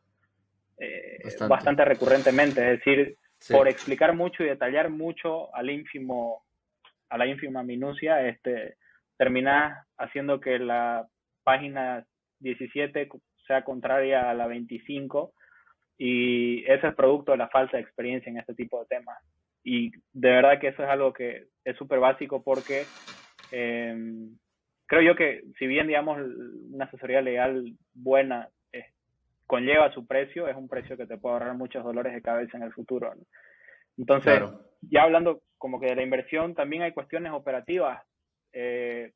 bastante. bastante recurrentemente. Es decir, Sí, por explicar mucho y detallar mucho a la ínfima minucia, terminás haciendo que la página 17 sea contraria a la 25 y ese es producto de la falta de experiencia en este tipo de temas. Y de verdad que eso es algo que es súper básico porque creo yo que si bien, digamos, una asesoría legal buena conlleva su precio, es un precio que te puede ahorrar muchos dolores de cabeza en el futuro, ¿no? Entonces, claro. ya hablando como que de la inversión, también hay cuestiones operativas. Eh,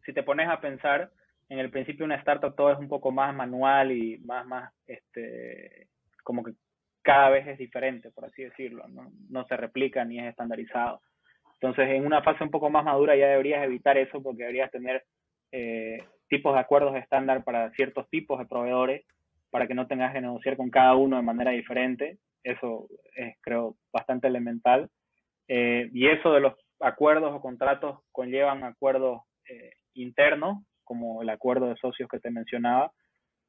si te pones a pensar, en el principio una startup todo es un poco más manual y como que cada vez es diferente, por así decirlo, ¿no? No se replica ni es estandarizado. Entonces, en una fase un poco más madura ya deberías evitar eso porque deberías tener tipos de acuerdos estándar para ciertos tipos de proveedores para que no tengas que negociar con cada uno de manera diferente. Eso es, creo, bastante elemental. Y eso de los acuerdos o contratos conllevan acuerdos internos, como el acuerdo de socios que te mencionaba,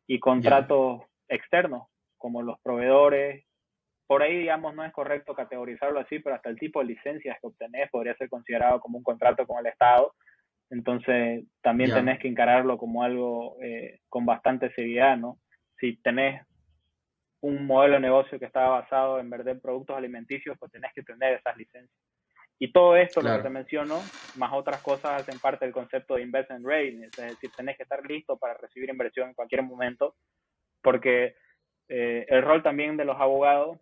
y Ya. contratos externos, como los proveedores. Por ahí, digamos, no es correcto categorizarlo así, pero hasta el tipo de licencias que obtenés podría ser considerado como un contrato con el Estado. Entonces, también tenés que encararlo como algo con bastante seriedad, ¿no? Si tenés un modelo de negocio que está basado en vender productos alimenticios, pues tenés que tener esas licencias. Y todo esto, lo que te menciono, más otras cosas, hacen parte del concepto de investment readiness, es decir, tenés que estar listo para recibir inversión en cualquier momento, porque el rol también de los abogados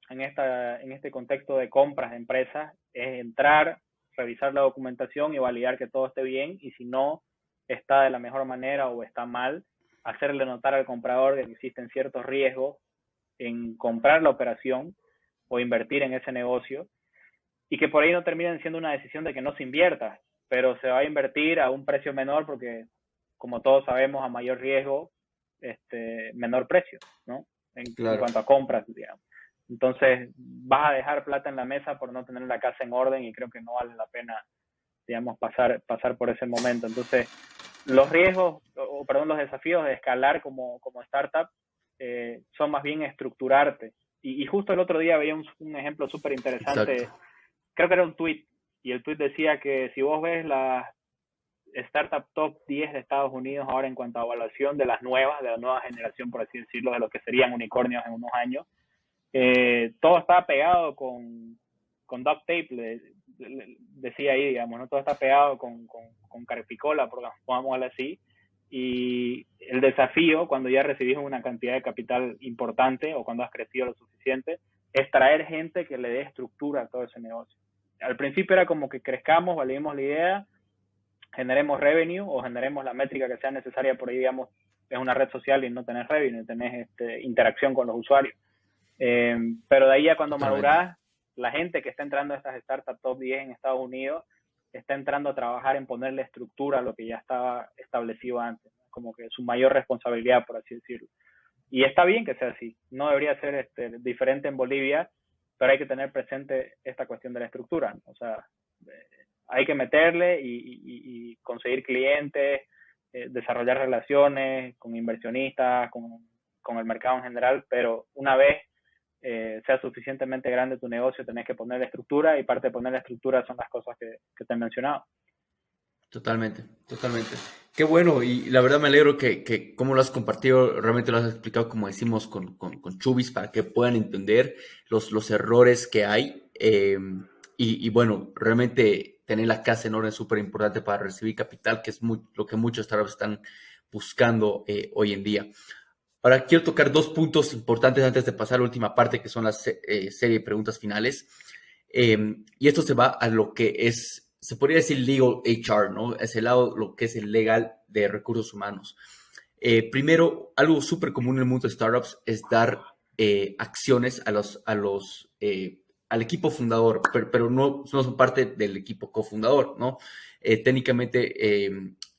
en este contexto de compras de empresas es entrar, revisar la documentación y validar que todo esté bien, y si no está de la mejor manera o está mal, hacerle notar al comprador de que existen ciertos riesgos en comprar la operación o invertir en ese negocio, y que por ahí no terminen siendo una decisión de que no se invierta, pero se va a invertir a un precio menor porque, como todos sabemos, a mayor riesgo, menor precio, ¿no? En cuanto a compras, digamos. Entonces, vas a dejar plata en la mesa por no tener la casa en orden, y creo que no vale la pena, digamos, pasar por ese momento. Entonces, los riesgos, los desafíos de escalar como startup son más bien estructurarte. Y justo el otro día veía un ejemplo súper interesante. Creo que era un tweet, y el tweet decía que si vos ves las startup top 10 de Estados Unidos ahora en cuanto a evaluación de la nueva generación, por así decirlo, de lo que serían unicornios en unos años, todo está pegado con duct tape, decía ahí, digamos, ¿no? Todo está pegado con caripicola, pongámoslo así, y el desafío, cuando ya recibís una cantidad de capital importante o cuando has crecido lo suficiente, es traer gente que le dé estructura a todo ese negocio. Al principio era como que crezcamos, validemos la idea, generemos revenue o generemos la métrica que sea necesaria. Por ahí, digamos, es una red social y no tenés revenue, tenés interacción con los usuarios. Pero de ahí a cuando madurás, la gente que está entrando a estas startups top 10 en Estados Unidos está entrando a trabajar en ponerle estructura a lo que ya estaba establecido antes, ¿no? Como que su mayor responsabilidad, por así decirlo. Y está bien que sea así. No debería ser diferente en Bolivia, pero hay que tener presente esta cuestión de la estructura, ¿no? O sea, hay que meterle y conseguir clientes, desarrollar relaciones con inversionistas, con el mercado en general, pero una vez sea suficientemente grande tu negocio, tenés que poner estructura, y parte de poner la estructura son las cosas que te he mencionado. Totalmente. Qué bueno, y la verdad me alegro que como lo has compartido, realmente lo has explicado, como decimos, con Chubis, para que puedan entender los errores que hay. Y bueno, realmente tener la casa en orden es súper importante para recibir capital, que es lo que muchos startups están buscando hoy en día. Ahora quiero tocar dos puntos importantes antes de pasar a la última parte, que son la serie de preguntas finales. Y esto se va a lo que es, se podría decir legal HR, ¿no? Es el lado, lo que es el legal de recursos humanos. Primero, algo súper común en el mundo de startups es dar acciones al equipo fundador, pero no son parte del equipo cofundador, ¿no? Técnicamente,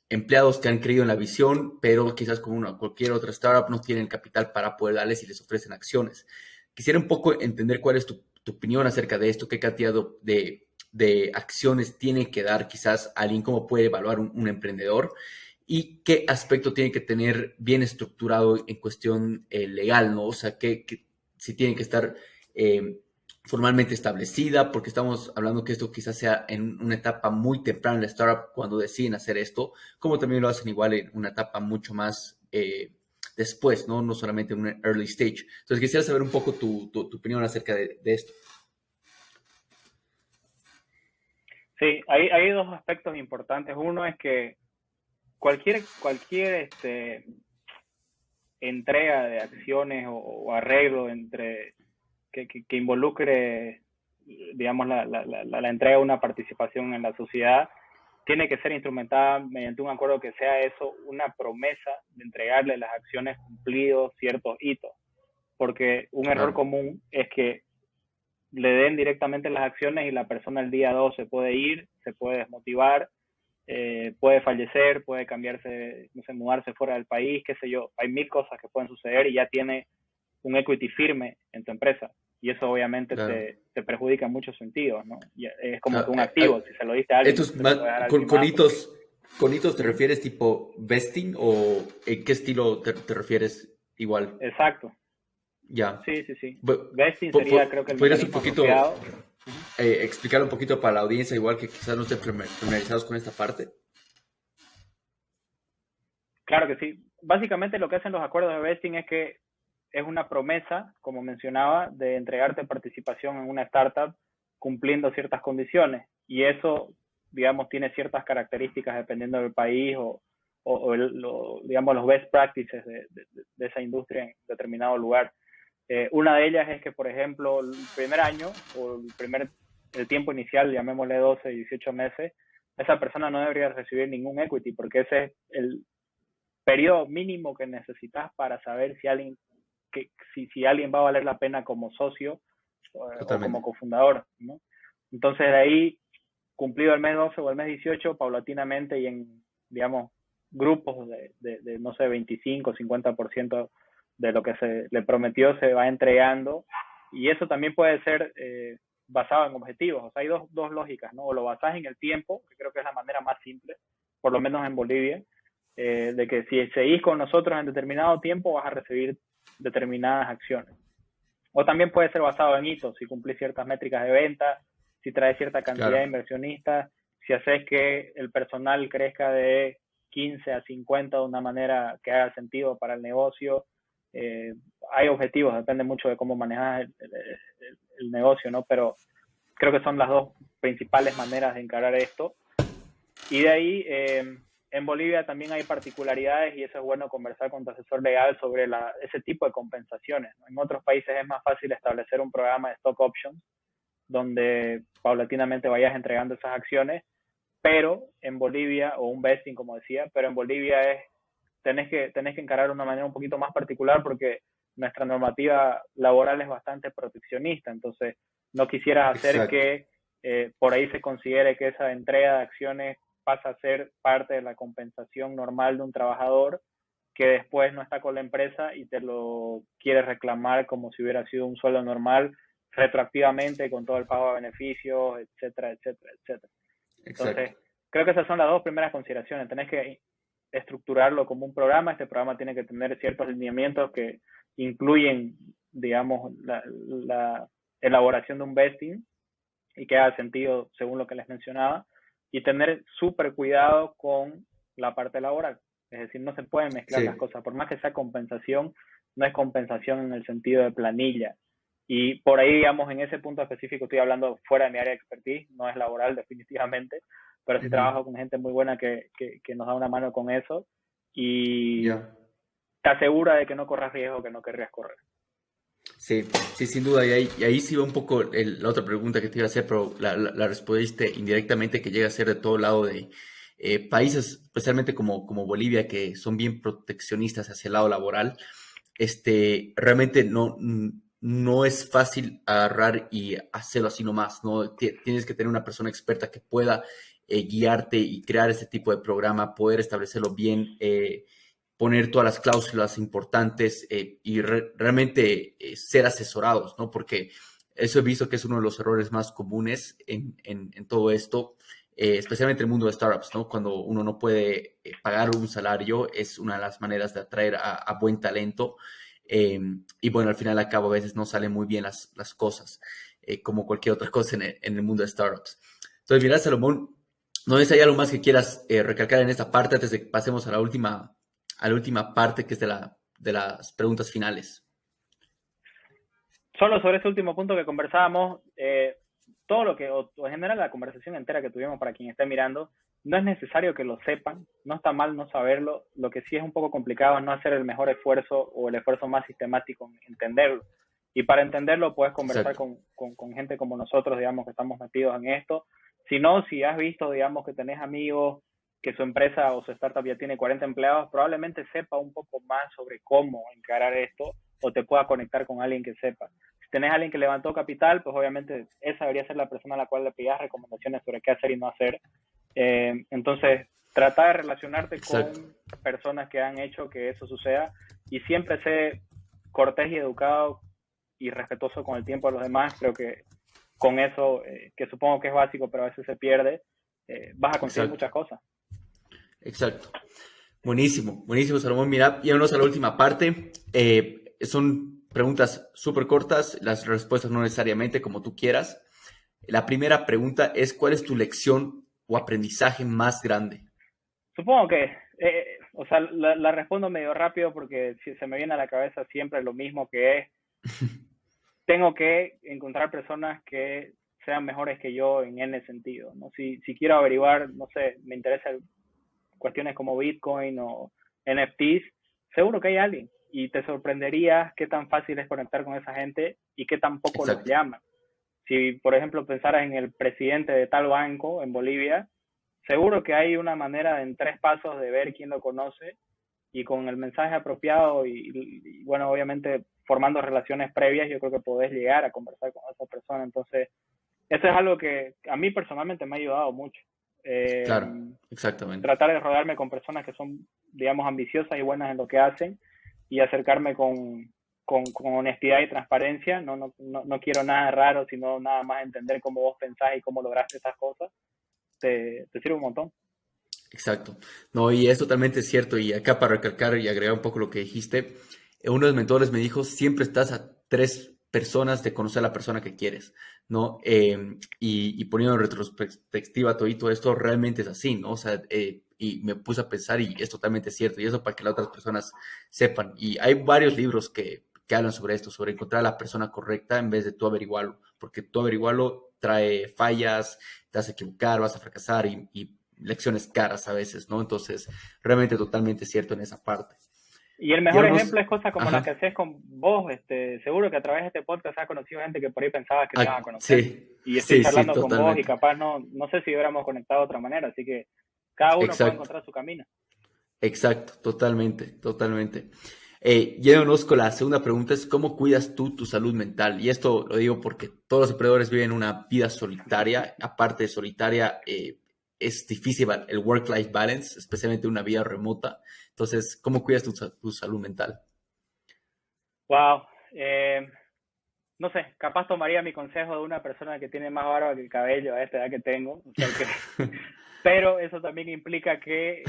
empleados que han creído en la visión, pero quizás como cualquier otra startup no tienen capital para poder darles y les ofrecen acciones. Quisiera un poco entender cuál es tu opinión acerca de esto, qué cantidad de acciones tiene que dar quizás alguien, cómo puede evaluar un emprendedor, y qué aspecto tiene que tener bien estructurado en cuestión legal, ¿no? O sea, si tiene que estar formalmente establecida, porque estamos hablando que esto quizás sea en una etapa muy temprana en la startup cuando deciden hacer esto, como también lo hacen igual en una etapa mucho más después, ¿no? No solamente en un early stage. Entonces quisiera saber un poco tu opinión acerca de esto. Sí, hay dos aspectos importantes. Uno es que cualquier entrega de acciones o arreglo que involucre, digamos, la entrega de una participación en la sociedad, tiene que ser instrumentada mediante un acuerdo que sea eso, una promesa de entregarle las acciones cumplidos ciertos hitos. Porque un error común es que le den directamente las acciones y la persona el día 2 se puede ir, se puede desmotivar, puede fallecer, puede cambiarse, no sé, mudarse fuera del país, qué sé yo. Hay mil cosas que pueden suceder y ya tiene un equity firme en tu empresa. Y eso obviamente te perjudica en muchos sentidos, ¿no? Y es como que un activo, si se lo diste a alguien. ¿Con hitos te refieres tipo vesting o en qué estilo te refieres igual? Exacto. Ya. Sí, sí, sí. Bu- Vesting sería, creo que el ¿Podrías un mecanismo poquito asociado. explicar un poquito para la audiencia, igual que quizás no estén familiarizados con esta parte? Claro que sí. Básicamente lo que hacen los acuerdos de vesting es que es una promesa, como mencionaba, de entregarte participación en una startup cumpliendo ciertas condiciones. Y eso, digamos, tiene ciertas características dependiendo del país digamos, los best practices de esa industria en determinado lugar. Una de ellas es que, por ejemplo, el primer año o el tiempo inicial, llamémosle 12, 18 meses, esa persona no debería recibir ningún equity porque ese es el periodo mínimo que necesitas para saber si alguien va a valer la pena como socio o como Totalmente. cofundador, ¿no? Entonces, de ahí, cumplido el mes 12 o el mes 18, paulatinamente y en, digamos, grupos no sé, 25, 50% de lo que se le prometió se va entregando. Y eso también puede ser basado en objetivos. O sea, hay dos lógicas, ¿no? O lo basas en el tiempo, que creo que es la manera más simple, por lo menos en Bolivia, de que si seguís con nosotros en determinado tiempo vas a recibir determinadas acciones. O también puede ser basado en hitos, si cumplís ciertas métricas de venta, si traes cierta cantidad de Claro. inversionistas, si haces que el personal crezca de 15 a 50 de una manera que haga sentido para el negocio. Hay objetivos, depende mucho de cómo manejas el negocio, ¿no? Pero creo que son las dos principales maneras de encarar esto. Y de ahí, en Bolivia también hay particularidades y eso es bueno conversar con tu asesor legal sobre ese tipo de compensaciones, ¿no? En otros países es más fácil establecer un programa de stock options donde paulatinamente vayas entregando esas acciones, pero en Bolivia, o un vesting como decía, pero en Bolivia tenés que encarar de una manera un poquito más particular porque nuestra normativa laboral es bastante proteccionista, entonces no quisieras hacer Exacto. que por ahí se considere que esa entrega de acciones pasa a ser parte de la compensación normal de un trabajador que después no está con la empresa y te lo quiere reclamar como si hubiera sido un sueldo normal retroactivamente con todo el pago de beneficios, etcétera, etcétera, etcétera. Exacto. Entonces, creo que esas son las dos primeras consideraciones. Tenés que estructurarlo como un programa. Este programa tiene que tener ciertos lineamientos que incluyen, digamos, la elaboración de un vesting y que haga sentido según lo que les mencionaba. Y tener súper cuidado con la parte laboral. Es decir, no se pueden mezclar las Sí, cosas. Por más que sea compensación, no es compensación en el sentido de planilla. Y por ahí, digamos, en ese punto específico estoy hablando fuera de mi área de expertise, no es laboral definitivamente, pero sí ujú, trabajo con gente muy buena que nos da una mano con eso y ya. te asegura de que no corras riesgo que no querrías correr. Sí, sí, sin duda. Y ahí sí va un poco la otra pregunta que te iba a hacer, pero la respondiste indirectamente, que llega a ser de todo lado de países, especialmente como Bolivia, que son bien proteccionistas hacia el lado laboral. Realmente no es fácil agarrar y hacerlo así nomás, ¿no? Tienes que tener una persona experta que pueda guiarte y crear este tipo de programa, poder establecerlo bien, poner todas las cláusulas importantes y realmente ser asesorados, ¿no? Porque eso he visto que es uno de los errores más comunes en todo esto, especialmente en el mundo de startups, ¿no? Cuando uno no puede pagar un salario, es una de las maneras de atraer a buen talento. Y bueno, al final, al cabo, a veces no salen muy bien las cosas, como cualquier otra cosa en el mundo de startups. Entonces, mira, Salomón, no sé si hay algo más que quieras recalcar en esta parte antes de que pasemos a la última parte, que es de las preguntas finales. Solo sobre ese último punto que conversábamos, todo lo que, o en general la conversación entera que tuvimos para quien esté mirando, no es necesario que lo sepan, no está mal no saberlo, lo que sí es un poco complicado es no hacer el mejor esfuerzo o el esfuerzo más sistemático en entenderlo. Y para entenderlo puedes conversar Exacto. con gente como nosotros, digamos, que estamos metidos en esto. Si no, si has visto, digamos, que tenés amigos, que su empresa o su startup ya tiene 40 empleados, probablemente sepa un poco más sobre cómo encarar esto o te pueda conectar con alguien que sepa. Si tenés a alguien que levantó capital, pues obviamente esa debería ser la persona a la cual le pidas recomendaciones sobre qué hacer y no hacer. Entonces, trata de relacionarte Exacto. con personas que han hecho que eso suceda y siempre sé cortés y educado y respetuoso con el tiempo de los demás. Creo que con eso, que supongo que es básico, pero a veces se pierde, vas a conseguir Exacto. muchas cosas. Exacto. Buenísimo, buenísimo, Salomón. Mira, yéndonos a la última parte. Son preguntas súper cortas, las respuestas no necesariamente como tú quieras. La primera pregunta es, ¿cuál es tu lección o aprendizaje más grande? Supongo que, o sea, la respondo medio rápido porque si se me viene a la cabeza siempre lo mismo que es, tengo que encontrar personas que sean mejores que yo en N sentido, ¿no? Si quiero averiguar, no sé, me interesan cuestiones como Bitcoin o NFTs, seguro que hay alguien y te sorprendería qué tan fácil es conectar con esa gente y qué tan poco los Exacto. llaman. Si, por ejemplo, pensaras en el presidente de tal banco en Bolivia, seguro que hay una manera en 3 pasos de ver quién lo conoce y con el mensaje apropiado bueno, obviamente formando relaciones previas, yo creo que podés llegar a conversar con esa persona. Entonces, eso es algo que a mí personalmente me ha ayudado mucho. Eh, Claro, exactamente. Tratar de rodearme con personas que son, digamos, ambiciosas y buenas en lo que hacen y acercarme con honestidad y transparencia. No quiero nada raro, sino nada más entender cómo vos pensás y cómo lograste esas cosas. Te sirve un montón. Exacto. No, y es totalmente cierto. Y acá para recalcar y agregar un poco lo que dijiste, uno de los mentores me dijo, siempre estás a 3 personas de conocer a la persona que quieres, ¿no? Y poniendo en retrospectiva todo esto, realmente es así, ¿no? O sea, y me puse a pensar y es totalmente cierto. Y eso para que las otras personas sepan. Y hay varios libros que hablan sobre esto, sobre encontrar a la persona correcta en vez de tú averiguarlo, porque tú averiguarlo trae fallas, te vas a equivocar, vas a fracasar y lecciones caras a veces, ¿no? Entonces, realmente totalmente cierto en esa parte. Y el Y mejor unos, ejemplo es cosas como las que ajá, haces con vos. Seguro que a través de este podcast has conocido gente que por ahí pensabas que no ibas a conocer. sí, Y estoy sí, sí, charlando con vos y totalmente. capaz no sé si hubiéramos conectado de otra manera. Así que cada uno puede Exacto, encontrar su camino. exacto, totalmente, totalmente. Yéndonos con la segunda pregunta es, ¿cómo cuidas tú tu salud mental? Y esto lo digo porque todos los emprendedores viven una vida solitaria. Aparte de solitaria, es difícil el work-life balance, especialmente una vida remota. Entonces, ¿cómo cuidas tu salud mental? Wow. No sé, capaz tomaría mi consejo de una persona que tiene más barba que el cabello a esta edad que tengo. O sea que, pero eso también implica que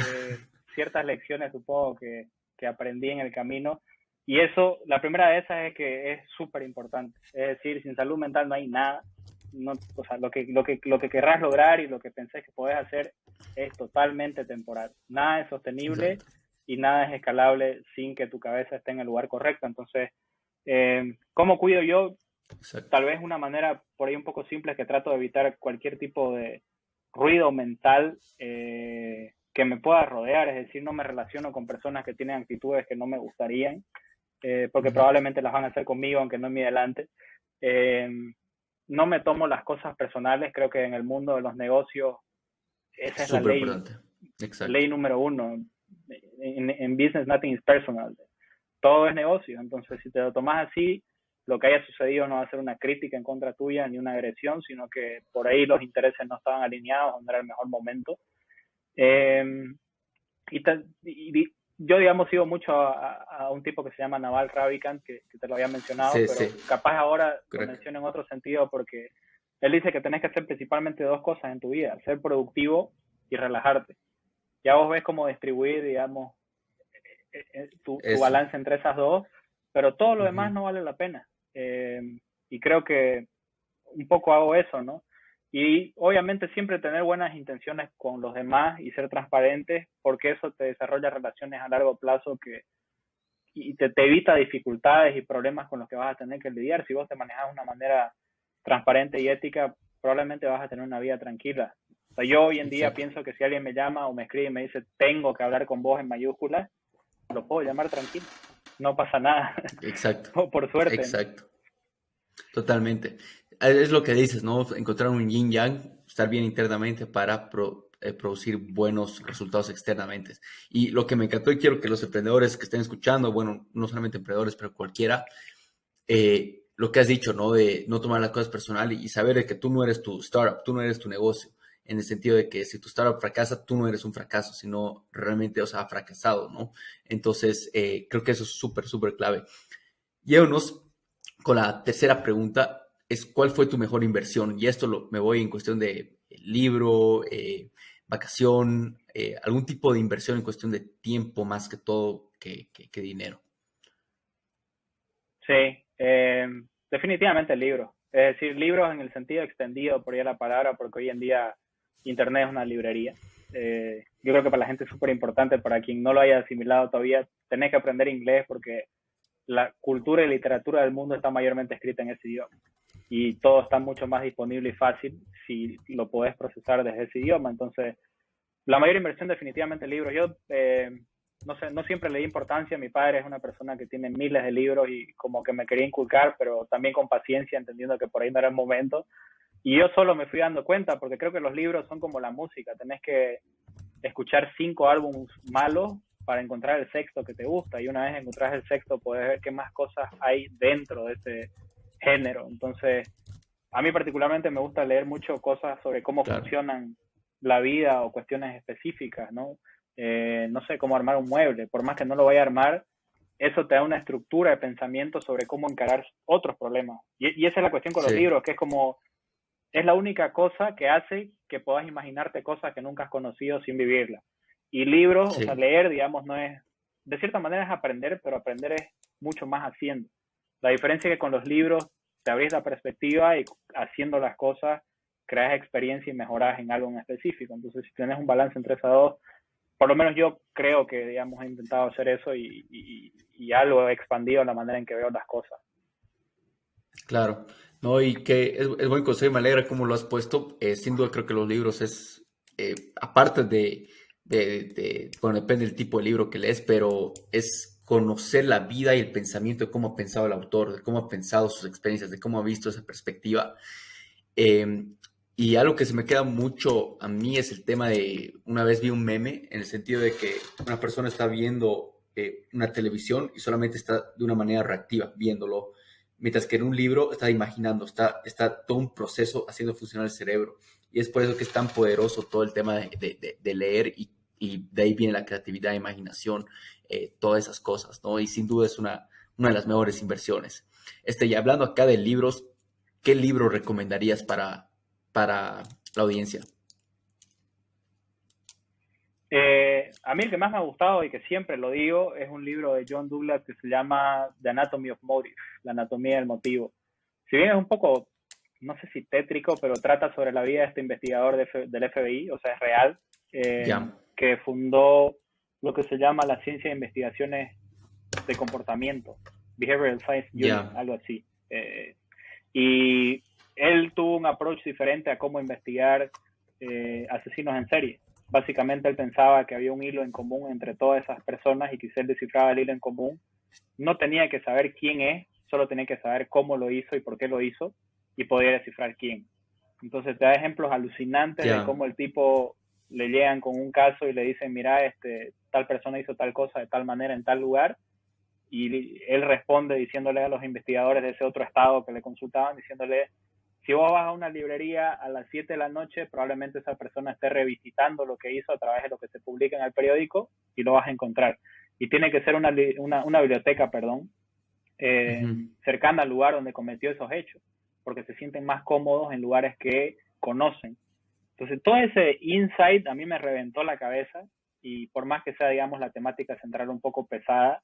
ciertas lecciones supongo que aprendí en el camino. Y eso, la primera de esas es que es súper importante. Es decir, sin salud mental no hay nada. No, o sea, lo que querrás lograr y lo que pensés que podés hacer es totalmente temporal. Nada es sostenible Exacto, y nada es escalable sin que tu cabeza esté en el lugar correcto. Entonces, ¿cómo cuido yo? exacto, Tal vez una manera por ahí un poco simple es que trato de evitar cualquier tipo de ruido mental que me pueda rodear, es decir, no me relaciono con personas que tienen actitudes que no me gustarían, porque ujú, probablemente las van a hacer conmigo, aunque no en mi delante. Eh, no me tomo las cosas personales, creo que en el mundo de los negocios esa es la súper ley, importante. Exacto, ley número uno. En business nothing is personal, todo es negocio. Entonces, si te lo tomas así, lo que haya sucedido no va a ser una crítica en contra tuya ni una agresión, sino que por ahí los intereses no estaban alineados, no era el mejor momento. Eh, y yo, digamos, sigo mucho a un tipo que se llama Naval Ravikant, que te lo había mencionado, sí, pero sí, capaz ahora lo correcto. menciono en otro sentido porque él dice que tenés que hacer principalmente 2 cosas en tu vida, ser productivo y relajarte. Ya vos ves cómo distribuir, digamos, tu Eso. balance entre esas dos, pero todo lo demás Ujú, no vale la pena. Eh, y creo que un poco hago eso, ¿no? Y obviamente siempre tener buenas intenciones con los demás y ser transparentes, porque eso te desarrolla relaciones a largo plazo y te evita dificultades y problemas con los que vas a tener que lidiar. Si vos te manejas de una manera transparente y ética, probablemente vas a tener una vida tranquila. O sea, yo hoy en día exacto, pienso que si alguien me llama o me escribe y me dice tengo que hablar con vos en mayúsculas, lo puedo llamar tranquilo. No pasa nada, exacto, por suerte, ¿no? exacto, totalmente. Es lo que dices, ¿no? Encontrar un yin yang, estar bien internamente para producir buenos resultados externamente. Y lo que me encantó y quiero que los emprendedores que estén escuchando, bueno, no solamente emprendedores, pero cualquiera, lo que has dicho, ¿no? De no tomar las cosas personal y saber de que tú no eres tu startup, tú no eres tu negocio, en el sentido de que si tu startup fracasa, tú no eres un fracaso, sino realmente, o sea, ha fracasado, ¿no? Entonces, creo que eso es súper, súper clave. Llévanos con la tercera pregunta, es ¿cuál fue tu mejor inversión? Y esto me voy en cuestión de libro, vacación, algún tipo de inversión en cuestión de tiempo más que todo que dinero. Sí, definitivamente libros. Es decir, libros en el sentido extendido, por ahí la palabra, porque hoy en día Internet es una librería. Yo creo que para la gente es súper importante, para quien no lo haya asimilado todavía, tenés que aprender inglés porque la cultura y literatura del mundo está mayormente escrita en ese idioma. Y todo está mucho más disponible y fácil si lo podés procesar desde ese idioma. Entonces, la mayor inversión definitivamente libros. Yo no sé, no siempre le di importancia. Mi padre es una persona que tiene miles de libros y como que me quería inculcar, pero también con paciencia, entendiendo que por ahí no era el momento. Y yo solo me fui dando cuenta, porque creo que los libros son como la música. Tenés que escuchar 5 álbumes malos para encontrar el sexto que te gusta. Y una vez encontrás el sexto, puedes ver qué más cosas hay dentro de ese género. Entonces, a mí particularmente me gusta leer mucho cosas sobre cómo Claro, funcionan la vida o cuestiones específicas, ¿no? No sé cómo armar un mueble, por más que no lo vaya a armar, eso te da una estructura de pensamiento sobre cómo encarar otros problemas. Y esa es la cuestión con los sí, libros, que es como, es la única cosa que hace que puedas imaginarte cosas que nunca has conocido sin vivirlas. Y libros, o sea, sí, leer, digamos, no es, de cierta manera es aprender, pero aprender es mucho más haciendo. La diferencia es que con los libros te abrís la perspectiva y haciendo las cosas creas experiencia y mejoras en algo en específico. Entonces, si tienes un balance entre esas dos, por lo menos yo creo que, digamos, he intentado hacer eso y algo he expandido la manera en que veo las cosas. claro. No, y que es buen consejo, me alegra cómo lo has puesto. Sin duda creo que los libros es, aparte bueno, depende del tipo de libro que lees, pero es conocer la vida y el pensamiento de cómo ha pensado el autor, de cómo ha pensado sus experiencias, de cómo ha visto esa perspectiva. Eh, y algo que se me queda mucho a mí es el tema de, una vez vi un meme en el sentido de que una persona está viendo una televisión y solamente está de una manera reactiva viéndolo, mientras que en un libro está imaginando, está todo un proceso haciendo funcionar el cerebro. Y es por eso que es tan poderoso todo el tema de leer y de ahí viene la creatividad, imaginación, todas esas cosas, ¿no? Y sin duda es una de las mejores inversiones. Y hablando acá de libros, ¿qué libro recomendarías para la audiencia? A mí el que más me ha gustado y que siempre lo digo es un libro de John Douglas que se llama The Anatomy of Motive, la anatomía del motivo. Si bien es un poco, no sé si tétrico, pero trata sobre la vida de este investigador del FBI, o sea, es real, Ya, que fundó lo que se llama la ciencia de investigaciones de comportamiento, Behavioral Science Unit, ya, algo así. Y él tuvo un approach diferente a cómo investigar asesinos en serie. Básicamente él pensaba que había un hilo en común entre todas esas personas y que si él descifraba el hilo en común, no tenía que saber quién es, solo tenía que saber cómo lo hizo y por qué lo hizo y podía descifrar quién. Entonces te da ejemplos alucinantes de ya, cómo el tipo le llegan con un caso y le dicen, mira, tal persona hizo tal cosa de tal manera en tal lugar, y él responde diciéndole a los investigadores de ese otro estado que le consultaban, diciéndole, si vos vas a una librería a las 7 de la noche, probablemente esa persona esté revisitando lo que hizo a través de lo que se publica en el periódico y lo vas a encontrar. Y tiene que ser una biblioteca, perdón, eh, ujú, cercana al lugar donde cometió esos hechos, porque se sienten más cómodos en lugares que conocen. Entonces, todo ese insight a mí me reventó la cabeza y por más que sea, digamos, la temática central un poco pesada,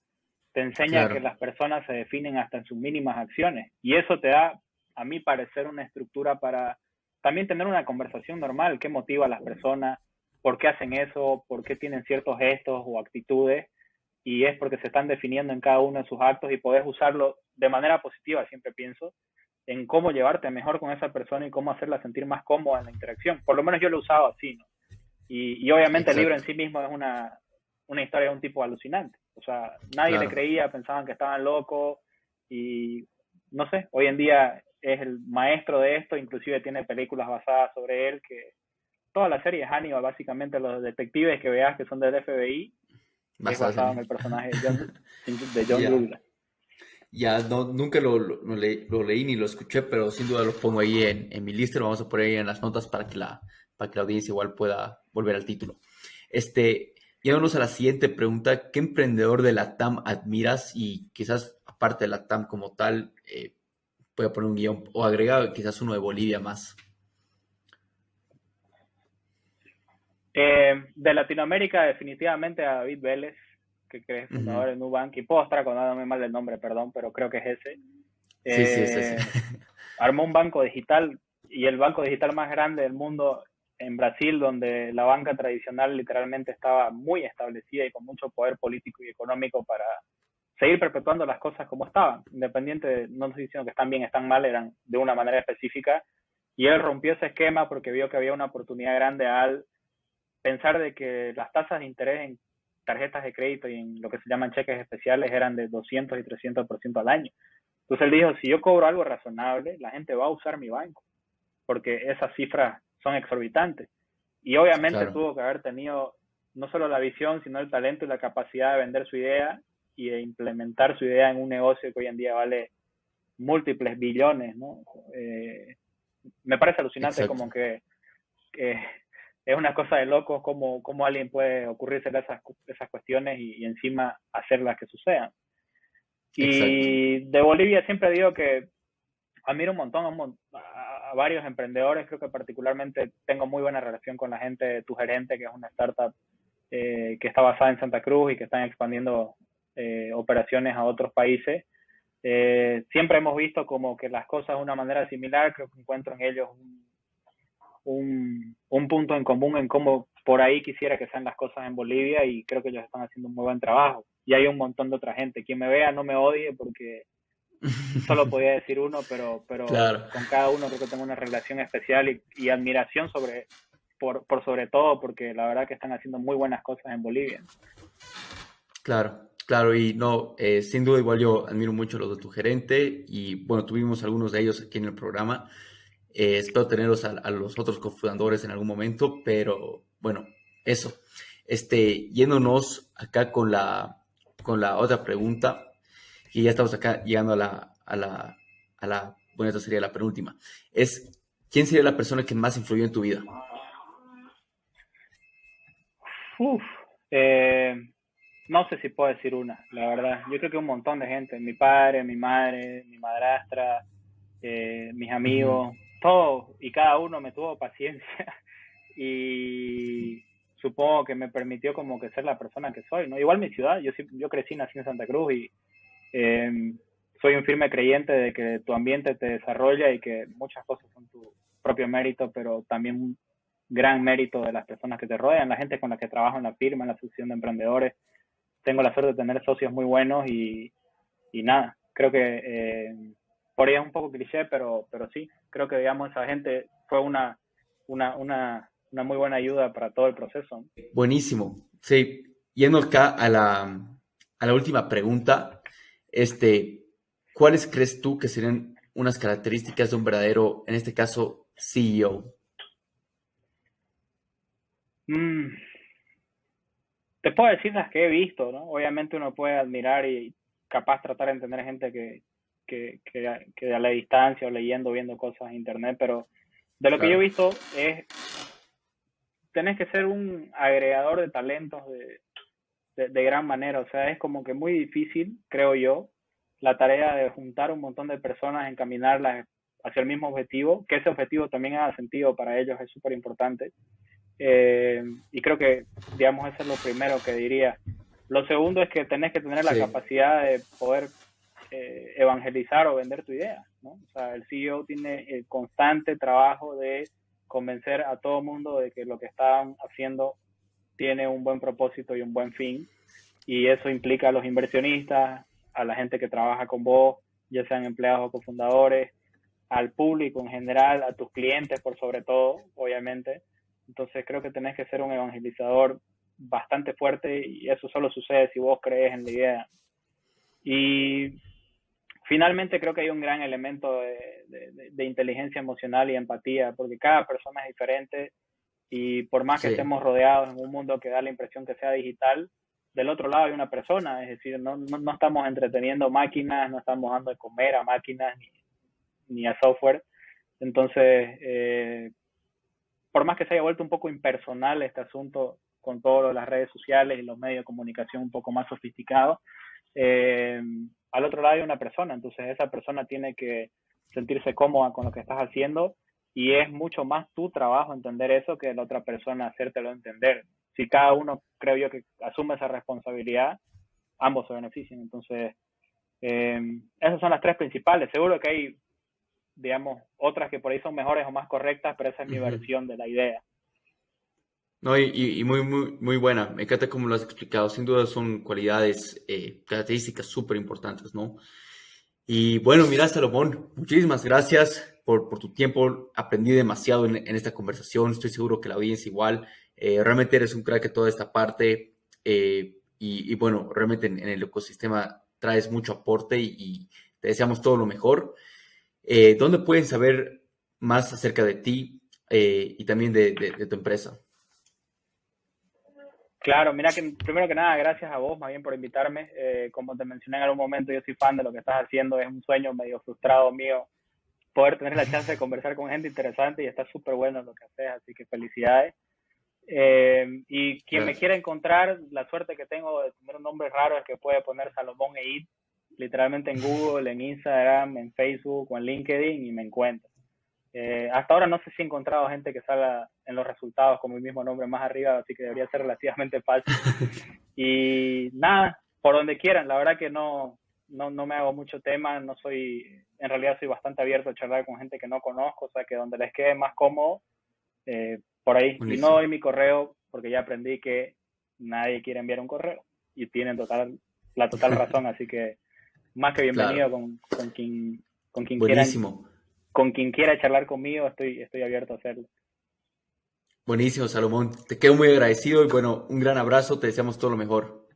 te enseña que claro, las personas se definen hasta en sus mínimas acciones y eso te da, a mi parecer, una estructura para también tener una conversación normal, qué motiva a las personas, por qué hacen eso, por qué tienen ciertos gestos o actitudes y es porque se están definiendo en cada uno de sus actos y podés usarlo de manera positiva, siempre pienso, en cómo llevarte mejor con esa persona y cómo hacerla sentir más cómoda en la interacción. Por lo menos yo lo he usado así, ¿no? Y obviamente el libro en exacto, sí mismo es una historia de un tipo alucinante. O sea, nadie le claro. creía, pensaban que estaban locos y no sé, hoy en día es el maestro de esto, inclusive tiene películas basadas sobre él, que toda la serie es Hannibal, básicamente los detectives que veas que son del FBI es Basadas en basado en él. el personaje de John Ya, Douglas. ya, no, nunca lo leí ni lo escuché, pero sin duda lo pongo ahí en mi lista, lo vamos a poner ahí en las notas para que la audiencia igual pueda volver al título. Yéndonos a la siguiente pregunta, ¿qué emprendedor de la TAM admiras? Y quizás, aparte de la TAM como tal, voy a poner un guión o agregar quizás uno de Bolivia más. De Latinoamérica, definitivamente a David Vélez. que es Ujú. fundador de Nubank, y puedo estar acordándome mal del nombre, perdón, pero creo que es ese. Sí, sí, es ese. Eh, Armó un banco digital, y el banco digital más grande del mundo en Brasil, donde la banca tradicional literalmente estaba muy establecida y con mucho poder político y económico para seguir perpetuando las cosas como estaban, independiente de, no estoy diciendo que están bien, están mal, eran de una manera específica, y él rompió ese esquema porque vio que había una oportunidad grande al pensar de que las tasas de interés en tarjetas de crédito y en lo que se llaman cheques especiales eran de 200 y 300% al año. Entonces él dijo, si yo cobro algo razonable, la gente va a usar mi banco, porque esas cifras son exorbitantes. Y obviamente Claro, tuvo que haber tenido no solo la visión, sino el talento y la capacidad de vender su idea y de implementar su idea en un negocio que hoy en día vale múltiples billones, ¿no? Me parece alucinante exacto, como que es una cosa de locos cómo alguien puede ocurrirse esas cuestiones y encima hacerlas que sucedan. exacto. Y de Bolivia siempre digo que admiro un montón a varios emprendedores, creo que particularmente tengo muy buena relación con la gente de Tu Gerente, que es una startup que está basada en Santa Cruz y que están expandiendo operaciones a otros países. Siempre hemos visto como que las cosas de una manera similar, creo que encuentro en ellos un punto en común en cómo por ahí quisiera que sean las cosas en Bolivia, y creo que ellos están haciendo un muy buen trabajo. Y hay un montón de otra gente. Quien me vea no me odie porque solo podía decir uno, pero Claro, con cada uno creo que tengo una relación especial y admiración por sobre todo, porque la verdad que están haciendo muy buenas cosas en Bolivia. claro, claro. Y no, sin duda igual yo admiro mucho los de tu gerente y bueno, tuvimos algunos de ellos aquí en el programa. Espero tenerlos a los otros cofundadores en algún momento, pero bueno, eso. Yéndonos acá con la otra pregunta, y ya estamos acá llegando bueno, esta sería la penúltima. ¿Quién sería la persona que más influyó en tu vida? Uf, eh, no sé si puedo decir una, la verdad. Yo creo que un montón de gente, mi padre, mi madre, mi madrastra, mis Ujú. amigos, todos y cada uno me tuvo paciencia y supongo que me permitió como que ser la persona que soy, ¿no? Igual mi ciudad, yo crecí, nací en Santa Cruz y eh, soy un firme creyente de que tu ambiente te desarrolla y que muchas cosas son tu propio mérito, pero también un gran mérito de las personas que te rodean, la gente con la que trabajo en la firma, en la asociación de emprendedores. Tengo la suerte de tener socios muy buenos y nada, creo que por ahí es un poco cliché, pero sí, creo que digamos esa gente fue una muy buena ayuda para todo el proceso. Buenísimo. Sí, yendo acá a la última pregunta, este, ¿cuáles crees tú que serían unas características de un verdadero, en este caso, CEO? Mm, Te puedo decir las que he visto, ¿no? Obviamente uno puede admirar y capaz tratar de entender gente que a la distancia o leyendo, viendo cosas en internet, pero de lo que yo he Claro, visto es, tenés que ser un agregador de talentos de gran manera, o sea, es como que muy difícil, creo yo, la tarea de juntar un montón de personas, encaminarlas hacia el mismo objetivo, que ese objetivo también haga sentido para ellos, es súper importante. Y creo que, digamos, eso es lo primero que diría. Lo segundo es que tenés que tener la sí, capacidad de poder evangelizar o vender tu idea, ¿no? O sea, el CEO tiene el constante trabajo de convencer a todo mundo de que lo que están haciendo tiene un buen propósito y un buen fin, y eso implica a los inversionistas, a la gente que trabaja con vos, ya sean empleados o cofundadores, al público en general, a tus clientes por sobre todo, obviamente. Entonces creo que tenés que ser un evangelizador bastante fuerte, y eso solo sucede si vos crees en la idea. Y finalmente creo que hay un gran elemento de inteligencia emocional y empatía, porque cada persona es diferente, y por más que sí, estemos rodeados en un mundo que da la impresión que sea digital, del otro lado hay una persona, es decir, no estamos entreteniendo máquinas, no estamos dando de comer a máquinas ni a software. Entonces, por más que se haya vuelto un poco impersonal este asunto con todo las redes sociales y los medios de comunicación un poco más sofisticados, eh, al otro lado hay una persona, entonces esa persona tiene que sentirse cómoda con lo que estás haciendo, y es mucho más tu trabajo entender eso que la otra persona hacértelo entender. Si cada uno, creo yo, que asume esa responsabilidad, ambos se beneficien. Entonces, esas son las tres principales. Seguro que hay, digamos, otras que por ahí son mejores o más correctas, pero esa es mi versión de la idea. No, y muy, muy, muy buena. Me encanta cómo lo has explicado. Sin duda son cualidades, características súper importantes, ¿no? Y bueno, mira, Salomón, muchísimas gracias por tu tiempo. Aprendí demasiado en esta conversación. Estoy seguro que la audiencia igual. Realmente eres un crack en toda esta parte. Y bueno, realmente en el ecosistema traes mucho aporte y te deseamos todo lo mejor. ¿Dónde pueden saber más acerca de ti y también de tu empresa? Claro, mira que primero que nada, gracias a vos más bien por invitarme. Como te mencioné en algún momento, yo soy fan de lo que estás haciendo, es un sueño medio frustrado mío poder tener la chance de conversar con gente interesante y está súper bueno lo que haces, así que felicidades. Y quien me quiera encontrar, la suerte que tengo de tener un nombre raro es que puede poner Salomón Eid, literalmente en Google, en Instagram, en Facebook o en LinkedIn y me encuentra. Hasta ahora no sé si he encontrado gente que salga en los resultados con mi mismo nombre más arriba, así que debería ser relativamente fácil. Y nada, por donde quieran, la verdad que no me hago mucho tema, en realidad soy bastante abierto a charlar con gente que no conozco, o sea que donde les quede más cómodo, por ahí. Y no Buenísimo. doy mi correo porque ya aprendí que nadie quiere enviar un correo y tienen la total razón, así que más que bienvenido Claro, con quien quieran buenísimo. con quien quiera charlar conmigo, estoy abierto a hacerlo. Buenísimo, Salomón. Te quedo muy agradecido y bueno, un gran abrazo. Te deseamos todo lo mejor.